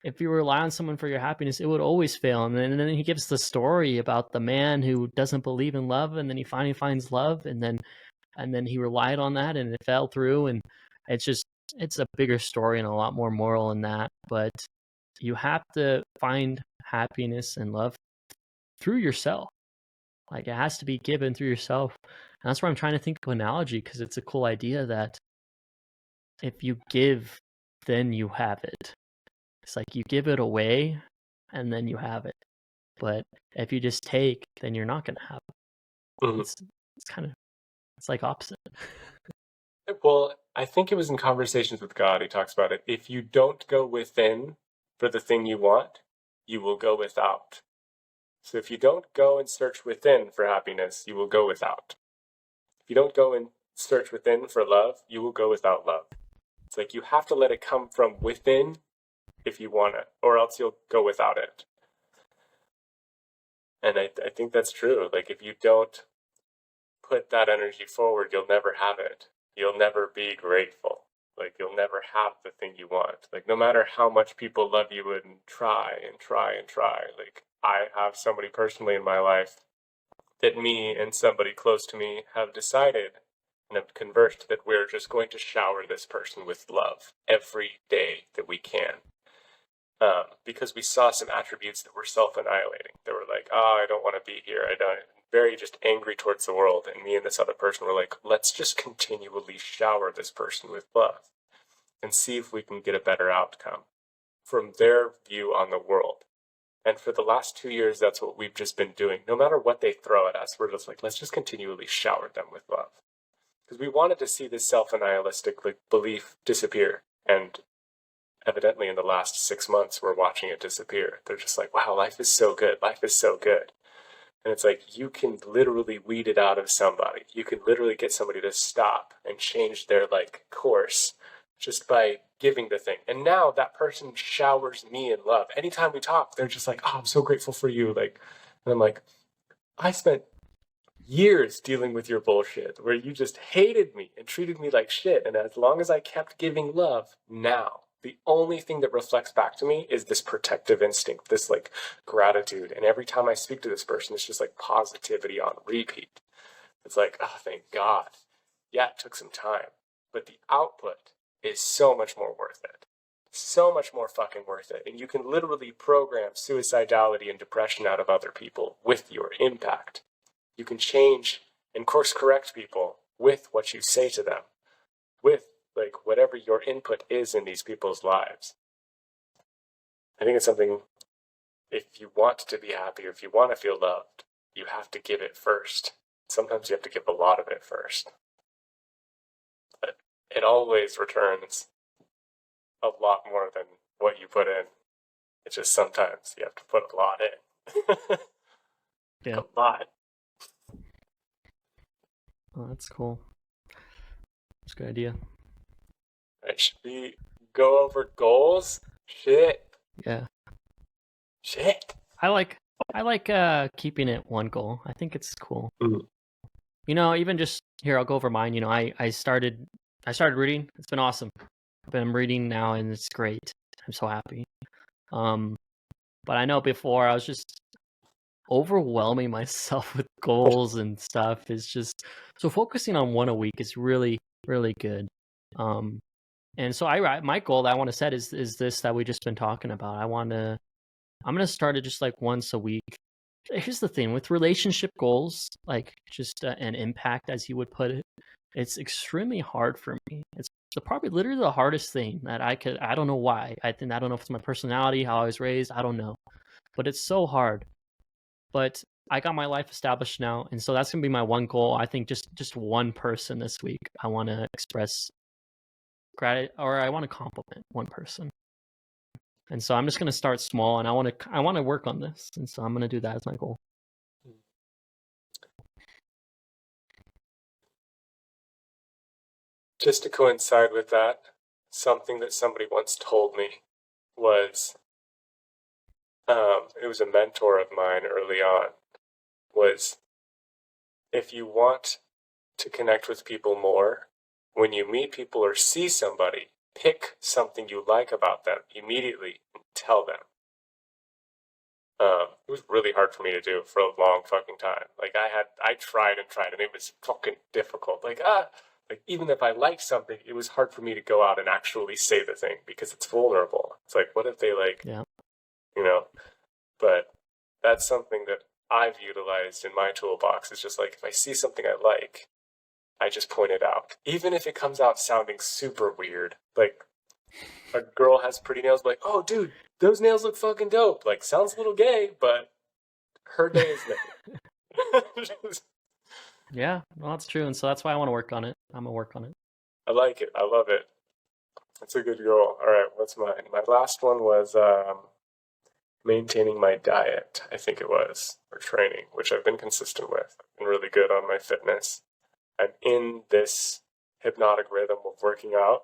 if you rely on someone for your happiness, it would always fail. And then he gives the story about the man who doesn't believe in love, and then he finally finds love, and then he relied on that, and it fell through. And it's a bigger story and a lot more moral in that. But you have to find happiness and love through yourself. Like it has to be given through yourself. And that's why I'm trying to think of an analogy, because it's a cool idea that if you give, then you have it. It's like you give it away and then you have it. But if you just take, then you're not gonna have it. Mhm. It's like opposite. Well, I think it was in Conversations with God, he talks about it. If you don't go within for the thing you want, you will go without. So if you don't go and search within for happiness, you will go without. If you don't go and search within for love, you will go without love. It's like you have to let it come from within if you want it, or else you'll go without it. And I think that's true. Like if you don't put that energy forward, you'll never have it. You'll never be grateful. Like you'll never have the thing you want. Like no matter how much people love you and try and try and try. Like I have somebody personally in my life that me and somebody close to me have decided and have conversed that we're just going to shower this person with love every day that we can. Because we saw some attributes that were self-annihilating. They were like, oh, I don't want to be here. I don't. Very just angry towards the world. And me and this other person were like, let's just continually shower this person with love and see if we can get a better outcome from their view on the world. And for the last 2 years, that's what we've just been doing. No matter what they throw at us, we're just like, let's just continually shower them with love. Because we wanted to see this self-annihilistic belief disappear. And evidently in the last 6 months, we're watching it disappear. They're just like, wow, life is so good. Life is so good. And it's like, you can literally weed it out of somebody. You can literally get somebody to stop and change their course just by giving the thing. And now that person showers me in love. Anytime we talk, they're just like, oh, I'm so grateful for you. And I'm like, I spent years dealing with your bullshit where you just hated me and treated me like shit. And as long as I kept giving love, now the only thing that reflects back to me is this protective instinct, this gratitude. And every time I speak to this person, it's just positivity on repeat. It's like, oh, thank God. Yeah, it took some time, but the output is so much more worth it. So much more fucking worth it. And you can literally program suicidality and depression out of other people with your impact. You can change and course correct people with what you say to them, with whatever your input is in these people's lives. I think it's something, if you want to be happy, or if you want to feel loved, you have to give it first. Sometimes you have to give a lot of it first. But it always returns a lot more than what you put in. It's just sometimes you have to put a lot in. Yeah. A lot. Oh, that's cool. That's a good idea. Right, should we go over goals? Shit. Yeah. Shit. I like keeping it one goal. I think it's cool. Mhm. Even just here, I'll go over mine. I started reading. It's been awesome. I'm reading now, and it's great. I'm so happy. But I know before I was just overwhelming myself with goals and stuff. Is just so focusing on one a week is really, really good. And so my goal that I want to set is this that we just been talking about. I'm gonna start it just once a week. Here's the thing with relationship goals, just an impact, as you would put it. It's extremely hard for me. It's probably literally the hardest thing that I don't know why. I don't know if it's my personality, how I was raised. I don't know, but it's so hard. But I got my life established now, and so that's gonna be my one goal. I think just one person this week. I want to express gratitude, or I want to compliment one person. And so I'm just gonna start small, and I want to work on this, and so I'm gonna do that as my goal. Just to coincide with that, something that somebody once told me was, it was a mentor of mine early on, was if you want to connect with people more, when you meet people or see somebody, pick something you like about them immediately and tell them. It was really hard for me to do for a long fucking time. Like I tried and tried, and it was fucking difficult. Like even if I liked something, it was hard for me to go out and actually say the thing because it's vulnerable. It's like, what if they like, Yeah. you know? But that's something that I've utilized in my toolbox. Is just like if I see something I like, I just point it out, even if it comes out sounding super weird. Like a girl has pretty nails, like, oh, dude, those nails look fucking dope. Like, sounds a little gay, but her day is nice. Yeah, well, that's true, and so that's why I want to work on it. I'm gonna work on it. I like it. I love it. That's a good goal. All right, what's mine? My last one was maintaining my diet, I think it was, or training, which I've been consistent with. I've been really good on my fitness. I'm in this hypnotic rhythm of working out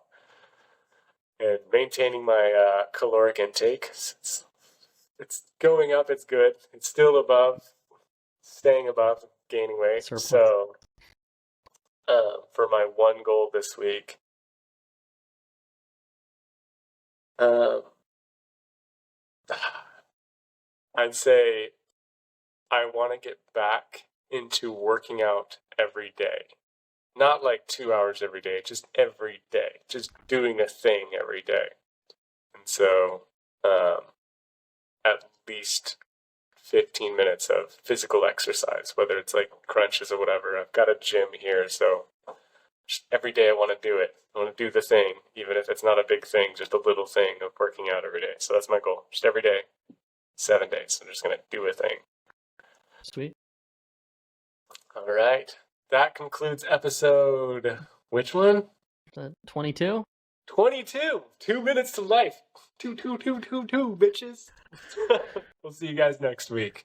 and maintaining my caloric intake. It's going up, it's good. It's still above, staying above, gaining weight. Surplus. So for my one goal this week, I'd say I want to get back into working out every day. Not like 2 hours every day, just every day. Just doing a thing every day. And so at least 15 minutes of physical exercise, whether it's like crunches or whatever. I've got a gym here, so just every day I want to do it. I want to do the thing, even if it's not a big thing, just a little thing of working out every day. So that's my goal. Just every day, 7 days. I'm just going to do a thing. Sweet. All right. That concludes episode, which one? 22? 22. 2 minutes to life. Two, bitches. We'll see you guys next week.